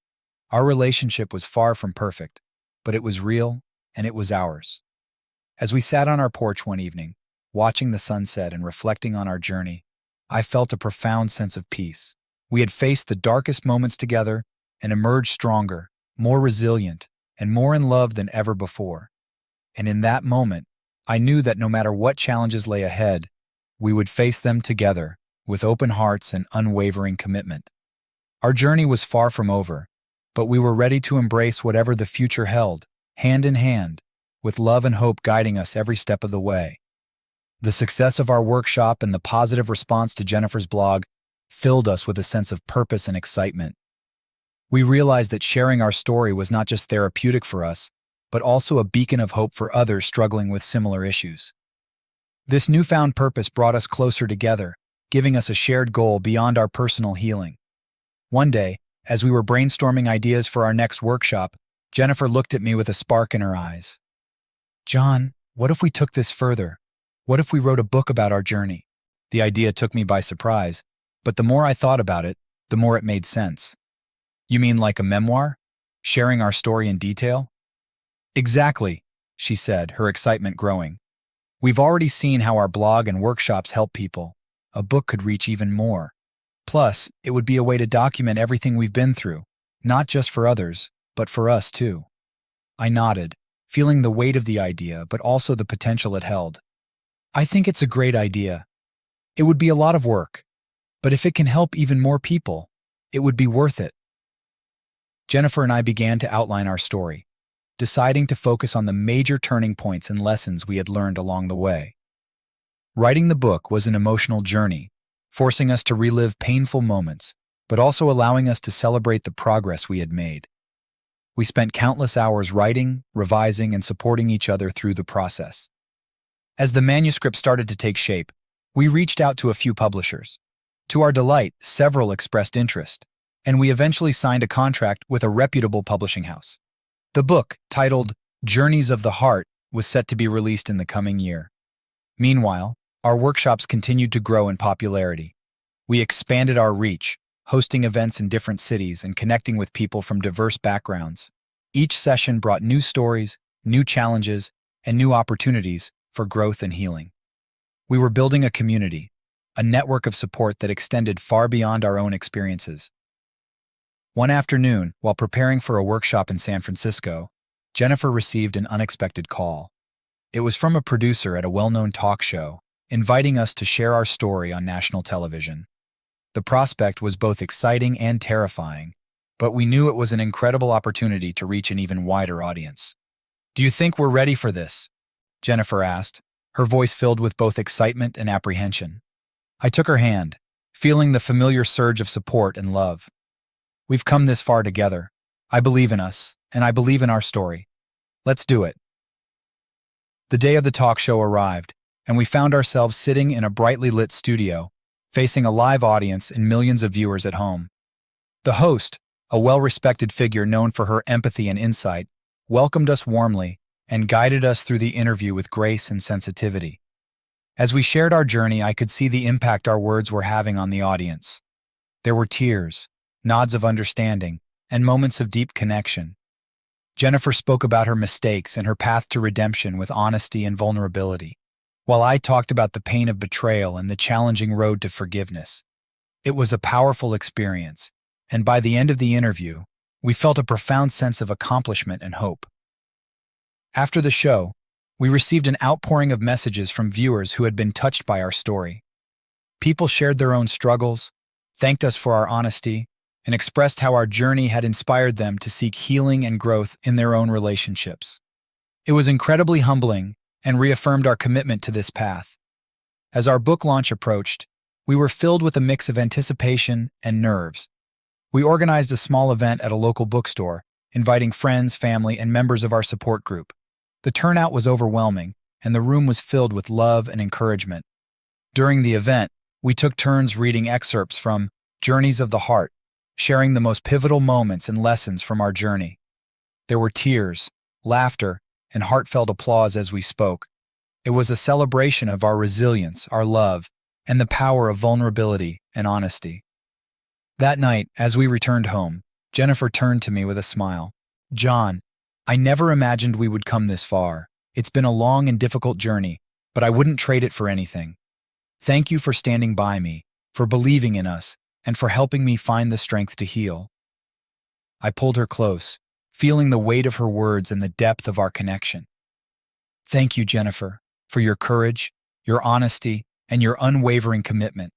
Our relationship was far from perfect, but it was real, and it was ours. As we sat on our porch one evening, watching the sunset and reflecting on our journey, I felt a profound sense of peace. We had faced the darkest moments together and emerged stronger, more resilient, and more in love than ever before. And in that moment, I knew that no matter what challenges lay ahead, we would face them together with open hearts and unwavering commitment. Our journey was far from over, but we were ready to embrace whatever the future held, hand in hand, with love and hope guiding us every step of the way. The success of our workshop and the positive response to Jennifer's blog filled us with a sense of purpose and excitement. We realized that sharing our story was not just therapeutic for us, but also a beacon of hope for others struggling with similar issues. This newfound purpose brought us closer together, giving us a shared goal beyond our personal healing. One day, as we were brainstorming ideas for our next workshop, Jennifer looked at me with a spark in her eyes. "John, what if we took this further? What if we wrote a book about our journey?" The idea took me by surprise, but the more I thought about it, the more it made sense. "You mean like a memoir? Sharing our story in detail?" "Exactly," she said, her excitement growing. "We've already seen how our blog and workshops help people. A book could reach even more. Plus, it would be a way to document everything we've been through, not just for others, but for us too." I nodded, feeling the weight of the idea, but also the potential it held. "I think it's a great idea. It would be a lot of work, but if it can help even more people, it would be worth it." Jennifer and I began to outline our story, deciding to focus on the major turning points and lessons we had learned along the way. Writing the book was an emotional journey, forcing us to relive painful moments, but also allowing us to celebrate the progress we had made. We spent countless hours writing, revising, and supporting each other through the process. As the manuscript started to take shape, we reached out to a few publishers. To our delight, several expressed interest, and we eventually signed a contract with a reputable publishing house. The book, titled Journeys of the Heart, was set to be released in the coming year. Meanwhile, our workshops continued to grow in popularity. We expanded our reach, hosting events in different cities and connecting with people from diverse backgrounds. Each session brought new stories, new challenges, and new opportunities for growth and healing. We were building a community, a network of support that extended far beyond our own experiences. One afternoon, while preparing for a workshop in San Francisco, Jennifer received an unexpected call. It was from a producer at a well-known talk show, inviting us to share our story on national television. The prospect was both exciting and terrifying, but we knew it was an incredible opportunity to reach an even wider audience. "Do you think we're ready for this?" Jennifer asked, her voice filled with both excitement and apprehension. I took her hand, feeling the familiar surge of support and love. "We've come this far together. I believe in us, and I believe in our story. Let's do it. The day of the talk show arrived, and we found ourselves sitting in a brightly lit studio, facing a live audience and millions of viewers at home. The host, a well-respected figure known for her empathy and insight, welcomed us warmly and guided us through the interview with grace and sensitivity. As we shared our journey, I could see the impact our words were having on the audience. There were tears, nods of understanding, and moments of deep connection. Jennifer spoke about her mistakes and her path to redemption with honesty and vulnerability, while I talked about the pain of betrayal and the challenging road to forgiveness. It was a powerful experience, and by the end of the interview, we felt a profound sense of accomplishment and hope. After the show, we received an outpouring of messages from viewers who had been touched by our story. People shared their own struggles, thanked us for our honesty, and expressed how our journey had inspired them to seek healing and growth in their own relationships. It was incredibly humbling and reaffirmed our commitment to this path. As our book launch approached, we were filled with a mix of anticipation and nerves. We organized a small event at a local bookstore, inviting friends, family, and members of our support group. The turnout was overwhelming, and the room was filled with love and encouragement. During the event, we took turns reading excerpts from Journeys of the Heart, sharing the most pivotal moments and lessons from our journey. There were tears, laughter, and heartfelt applause as we spoke. It was a celebration of our resilience, our love, and the power of vulnerability and honesty. That night, as we returned home, Jennifer turned to me with a smile. "John, I never imagined we would come this far. It's been a long and difficult journey, but I wouldn't trade it for anything. Thank you for standing by me, for believing in us, and for helping me find the strength to heal." I pulled her close, feeling the weight of her words and the depth of our connection. "Thank you, Jennifer, for your courage, your honesty, and your unwavering commitment.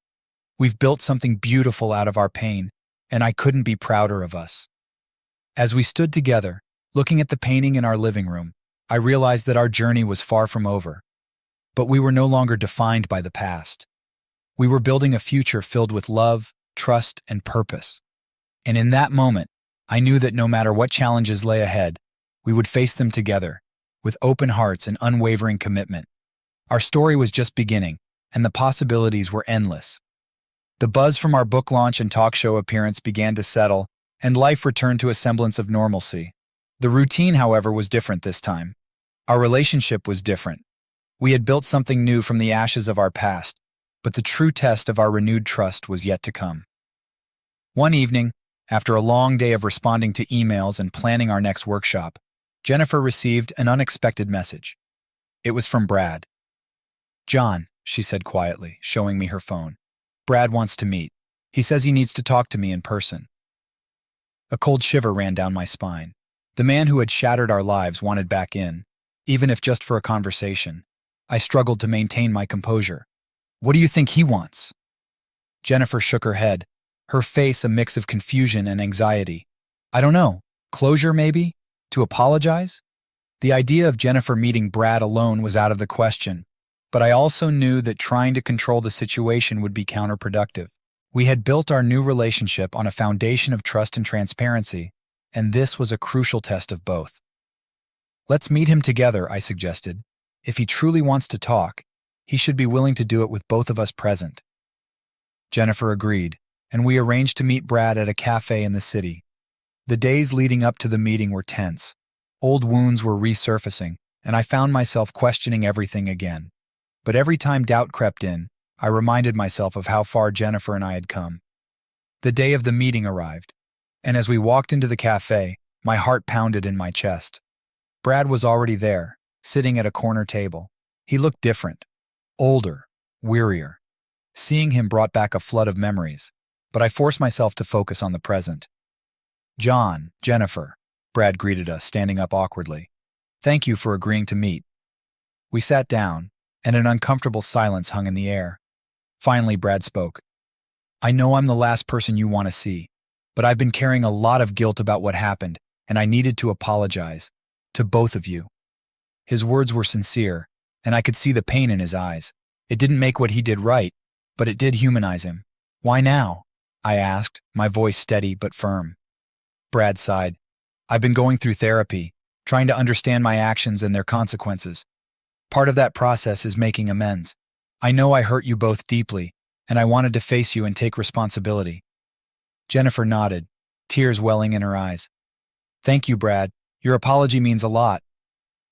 We've built something beautiful out of our pain, and I couldn't be prouder of us." As we stood together, looking at the painting in our living room, I realized that our journey was far from over. But we were no longer defined by the past. We were building a future filled with love, trust, and purpose. And in that moment, I knew that no matter what challenges lay ahead, we would face them together, with open hearts and unwavering commitment. Our story was just beginning, and the possibilities were endless. The buzz from our book launch and talk show appearance began to settle, and life returned to a semblance of normalcy. The routine, however, was different this time. Our relationship was different. We had built something new from the ashes of our past, but the true test of our renewed trust was yet to come. One evening, after a long day of responding to emails and planning our next workshop, Jennifer received an unexpected message. It was from Brad. "John," she said quietly, showing me her phone. "Brad wants to meet. He says he needs to talk to me in person." A cold shiver ran down my spine. The man who had shattered our lives wanted back in, even if just for a conversation. I struggled to maintain my composure. "What do you think he wants?" Jennifer shook her head, her face a mix of confusion and anxiety. "I don't know. Closure, maybe? To apologize?" The idea of Jennifer meeting Brad alone was out of the question, but I also knew that trying to control the situation would be counterproductive. We had built our new relationship on a foundation of trust and transparency, and this was a crucial test of both. "Let's meet him together," I suggested. "If he truly wants to talk, he should be willing to do it with both of us present." Jennifer agreed, and we arranged to meet Brad at a cafe in the city. The days leading up to the meeting were tense. Old wounds were resurfacing, and I found myself questioning everything again. But every time doubt crept in, I reminded myself of how far Jennifer and I had come. The day of the meeting arrived, and as we walked into the cafe, my heart pounded in my chest. Brad was already there, sitting at a corner table. He looked different, older, wearier. Seeing him brought back a flood of memories, but I forced myself to focus on the present. "John, Jennifer," Brad greeted us, standing up awkwardly. "Thank you for agreeing to meet." We sat down, and an uncomfortable silence hung in the air. Finally, Brad spoke. "I know I'm the last person you want to see, but I've been carrying a lot of guilt about what happened, and I needed to apologize. To both of you." His words were sincere, and I could see the pain in his eyes. It didn't make what he did right, but it did humanize him. "Why now?" I asked, my voice steady but firm. Brad sighed. I've been going through therapy, trying to understand my actions and their consequences. Part of that process is making amends. I know I hurt you both deeply, and I wanted to face you and take responsibility." Jennifer nodded, tears welling in her eyes. "Thank you, Brad. Your apology means a lot.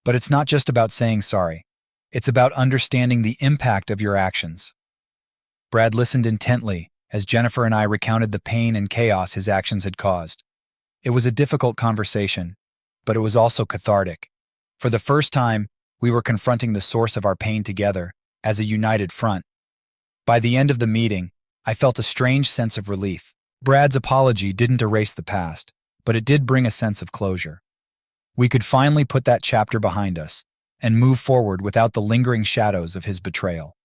But it's not just about saying sorry. It's about understanding the impact of your actions." Brad listened intently as Jennifer and I recounted the pain and chaos his actions had caused. It was a difficult conversation, but it was also cathartic. For the first time, we were confronting the source of our pain together, as a united front. By the end of the meeting, I felt a strange sense of relief. Brad's apology didn't erase the past, but it did bring a sense of closure. We could finally put that chapter behind us and move forward without the lingering shadows of his betrayal.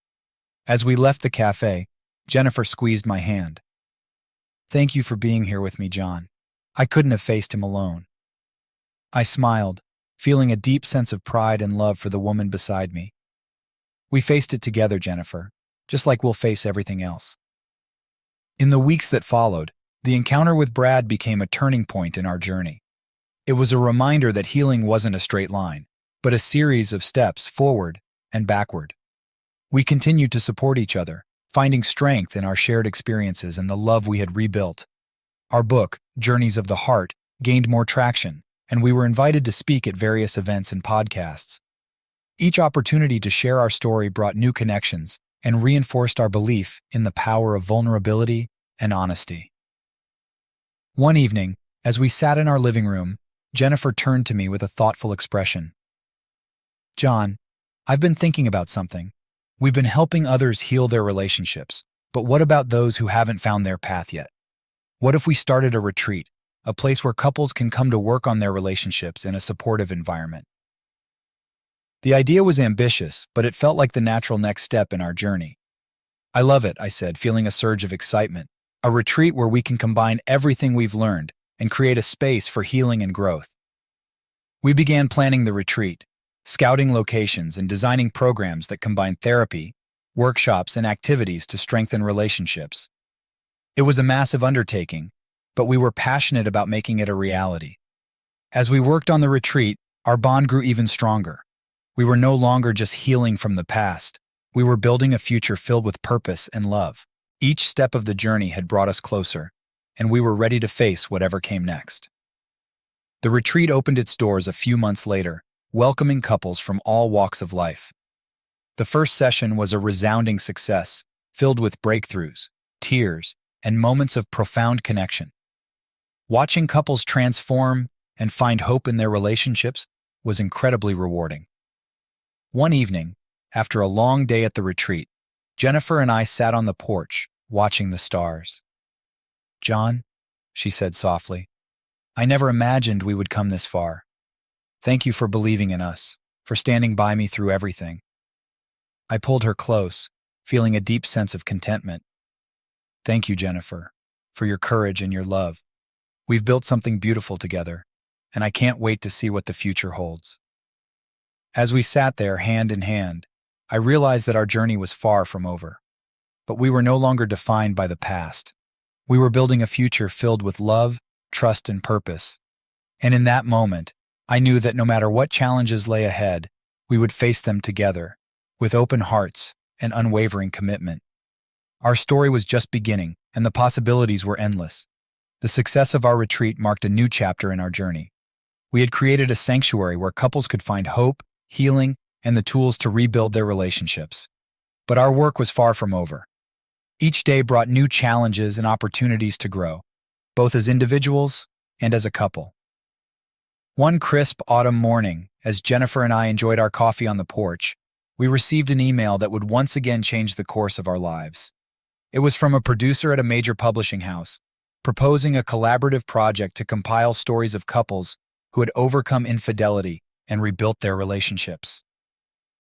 As we left the cafe, Jennifer squeezed my hand. "Thank you for being here with me, John. I couldn't have faced him alone." I smiled, feeling a deep sense of pride and love for the woman beside me. "We faced it together, Jennifer, just like we'll face everything else." In the weeks that followed, the encounter with Brad became a turning point in our journey. It was a reminder that healing wasn't a straight line, but a series of steps forward and backward. We continued to support each other, finding strength in our shared experiences and the love we had rebuilt. Our book, Journeys of the Heart, gained more traction, and we were invited to speak at various events and podcasts. Each opportunity to share our story brought new connections and reinforced our belief in the power of vulnerability and honesty. One evening, as we sat in our living room, Jennifer turned to me with a thoughtful expression. "John, I've been thinking about something. We've been helping others heal their relationships, but what about those who haven't found their path yet? What if we started a retreat, a place where couples can come to work on their relationships in a supportive environment?" The idea was ambitious, but it felt like the natural next step in our journey. "I love it," I said, feeling a surge of excitement. "A retreat where we can combine everything we've learned and create a space for healing and growth." We began planning the retreat, scouting locations and designing programs that combine therapy, workshops, and activities to strengthen relationships. It was a massive undertaking, but we were passionate about making it a reality. As we worked on the retreat, our bond grew even stronger. We were no longer just healing from the past. We were building a future filled with purpose and love. Each step of the journey had brought us closer, and we were ready to face whatever came next. The retreat opened its doors a few months later, welcoming couples from all walks of life. The first session was a resounding success, filled with breakthroughs, tears, and moments of profound connection. Watching couples transform and find hope in their relationships was incredibly rewarding. One evening, after a long day at the retreat, Jennifer and I sat on the porch, watching the stars. "John," she said softly, "I never imagined we would come this far. Thank you for believing in us, for standing by me through everything." I pulled her close, feeling a deep sense of contentment. "Thank you, Jennifer, for your courage and your love. We've built something beautiful together, and I can't wait to see what the future holds." As we sat there hand in hand, I realized that our journey was far from over. But we were no longer defined by the past. We were building a future filled with love, trust, and purpose. And in that moment, I knew that no matter what challenges lay ahead, we would face them together, with open hearts and unwavering commitment. Our story was just beginning, and the possibilities were endless. The success of our retreat marked a new chapter in our journey. We had created a sanctuary where couples could find hope, healing, and the tools to rebuild their relationships. But our work was far from over. Each day brought new challenges and opportunities to grow, both as individuals and as a couple. One crisp autumn morning, as Jennifer and I enjoyed our coffee on the porch, we received an email that would once again change the course of our lives. It was from a producer at a major publishing house, proposing a collaborative project to compile stories of couples who had overcome infidelity and rebuilt their relationships.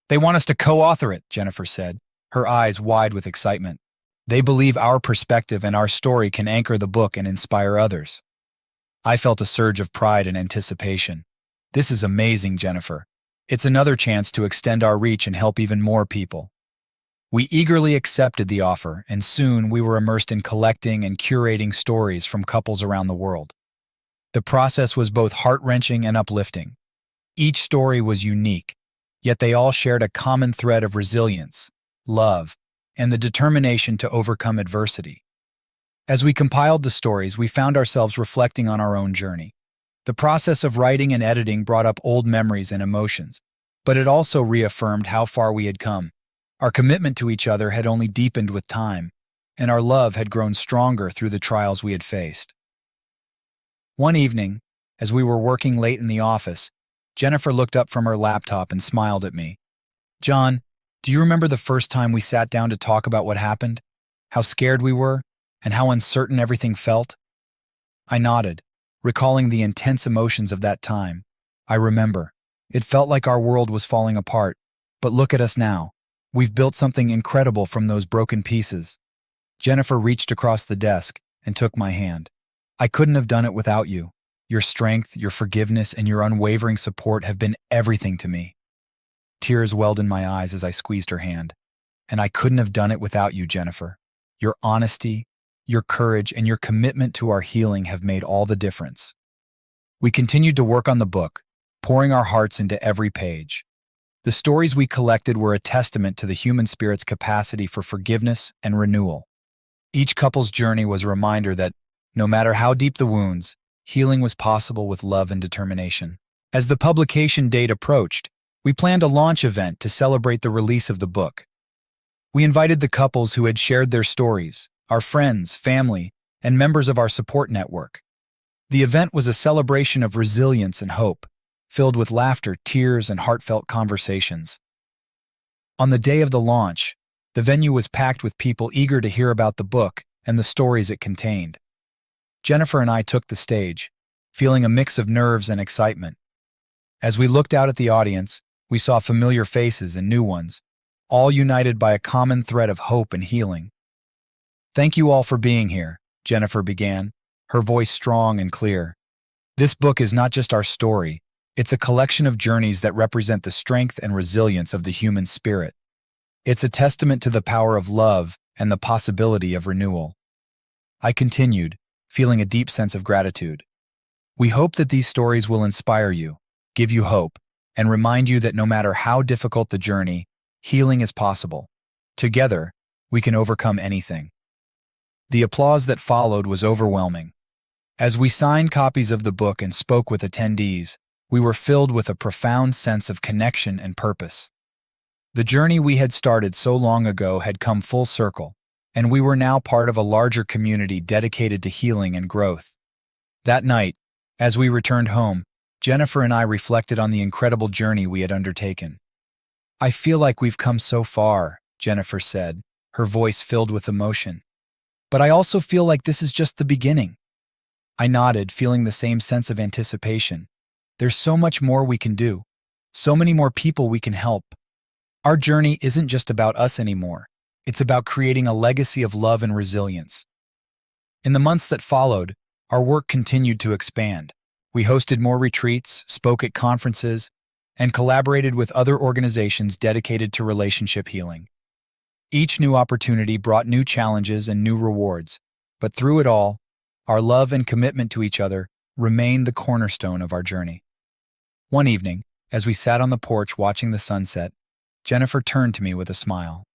"They want us to co-author it," Jennifer said, her eyes wide with excitement. "They believe our perspective and our story can anchor the book and inspire others." I felt a surge of pride and anticipation. "This is amazing, Jennifer. It's another chance to extend our reach and help even more people." We eagerly accepted the offer, and soon we were immersed in collecting and curating stories from couples around the world. The process was both heart-wrenching and uplifting. Each story was unique, yet they all shared a common thread of resilience, love, and the determination to overcome adversity. As we compiled the stories, we found ourselves reflecting on our own journey. The process of writing and editing brought up old memories and emotions, but it also reaffirmed how far we had come. Our commitment to each other had only deepened with time, and our love had grown stronger through the trials we had faced. One evening, as we were working late in the office, Jennifer looked up from her laptop and smiled at me. "John, do you remember the first time we sat down to talk about what happened? How scared we were, and how uncertain everything felt?" I nodded, recalling the intense emotions of that time. "I remember. It felt like our world was falling apart. But look at us now. We've built something incredible from those broken pieces." Jennifer reached across the desk and took my hand. "I couldn't have done it without you. Your strength, your forgiveness, and your unwavering support have been everything to me." Tears welled in my eyes as I squeezed her hand. "And I couldn't have done it without you, Jennifer. Your honesty, your courage, and your commitment to our healing have made all the difference." We continued to work on the book, pouring our hearts into every page. The stories we collected were a testament to the human spirit's capacity for forgiveness and renewal. Each couple's journey was a reminder that, no matter how deep the wounds, healing was possible with love and determination. As the publication date approached, we planned a launch event to celebrate the release of the book. We invited the couples who had shared their stories, our friends, family, and members of our support network. The event was a celebration of resilience and hope, filled with laughter, tears, and heartfelt conversations. On the day of the launch, the venue was packed with people eager to hear about the book and the stories it contained. Jennifer and I took the stage, feeling a mix of nerves and excitement. As we looked out at the audience, we saw familiar faces and new ones, all united by a common thread of hope and healing. "Thank you all for being here," Jennifer began, her voice strong and clear. "This book is not just our story, it's a collection of journeys that represent the strength and resilience of the human spirit. It's a testament to the power of love and the possibility of renewal." I continued, feeling a deep sense of gratitude. "We hope that these stories will inspire you, give you hope, and remind you that no matter how difficult the journey, healing is possible. Together, we can overcome anything." The applause that followed was overwhelming. As we signed copies of the book and spoke with attendees, we were filled with a profound sense of connection and purpose. The journey we had started so long ago had come full circle, and we were now part of a larger community dedicated to healing and growth. That night, as we returned home, Jennifer and I reflected on the incredible journey we had undertaken. "I feel like we've come so far," Jennifer said, her voice filled with emotion. "But I also feel like this is just the beginning." I nodded, feeling the same sense of anticipation. There's so much more we can do, so many more people we can help. Our journey isn't just about us anymore. It's about creating a legacy of love and resilience. In the months that followed, our work continued to expand. We hosted more retreats, spoke at conferences, and collaborated with other organizations dedicated to relationship healing. Each new opportunity brought new challenges and new rewards, but through it all, our love and commitment to each other remained the cornerstone of our journey. One evening, as we sat on the porch watching the sunset, Jennifer turned to me with a smile.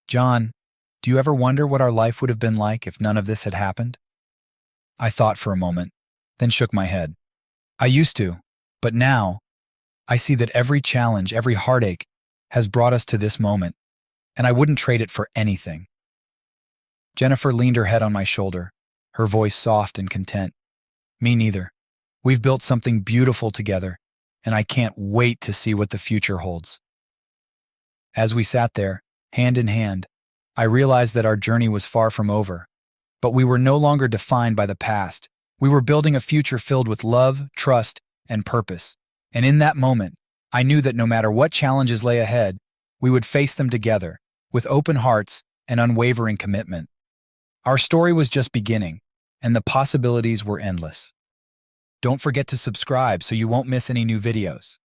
"John, do you ever wonder what our life would have been like if none of this had happened?" I thought for a moment, then shook my head. I used to, but now, I see that every challenge, every heartache, has brought us to this moment, and I wouldn't trade it for anything. Jennifer leaned her head on my shoulder, her voice soft and content. "Me neither. We've built something beautiful together, and I can't wait to see what the future holds." As we sat there, hand in hand, I realized that our journey was far from over. But we were no longer defined by the past. We were building a future filled with love, trust, and purpose. And in that moment, I knew that no matter what challenges lay ahead, we would face them together, with open hearts and unwavering commitment. Our story was just beginning, and the possibilities were endless. Don't forget to subscribe so you won't miss any new videos.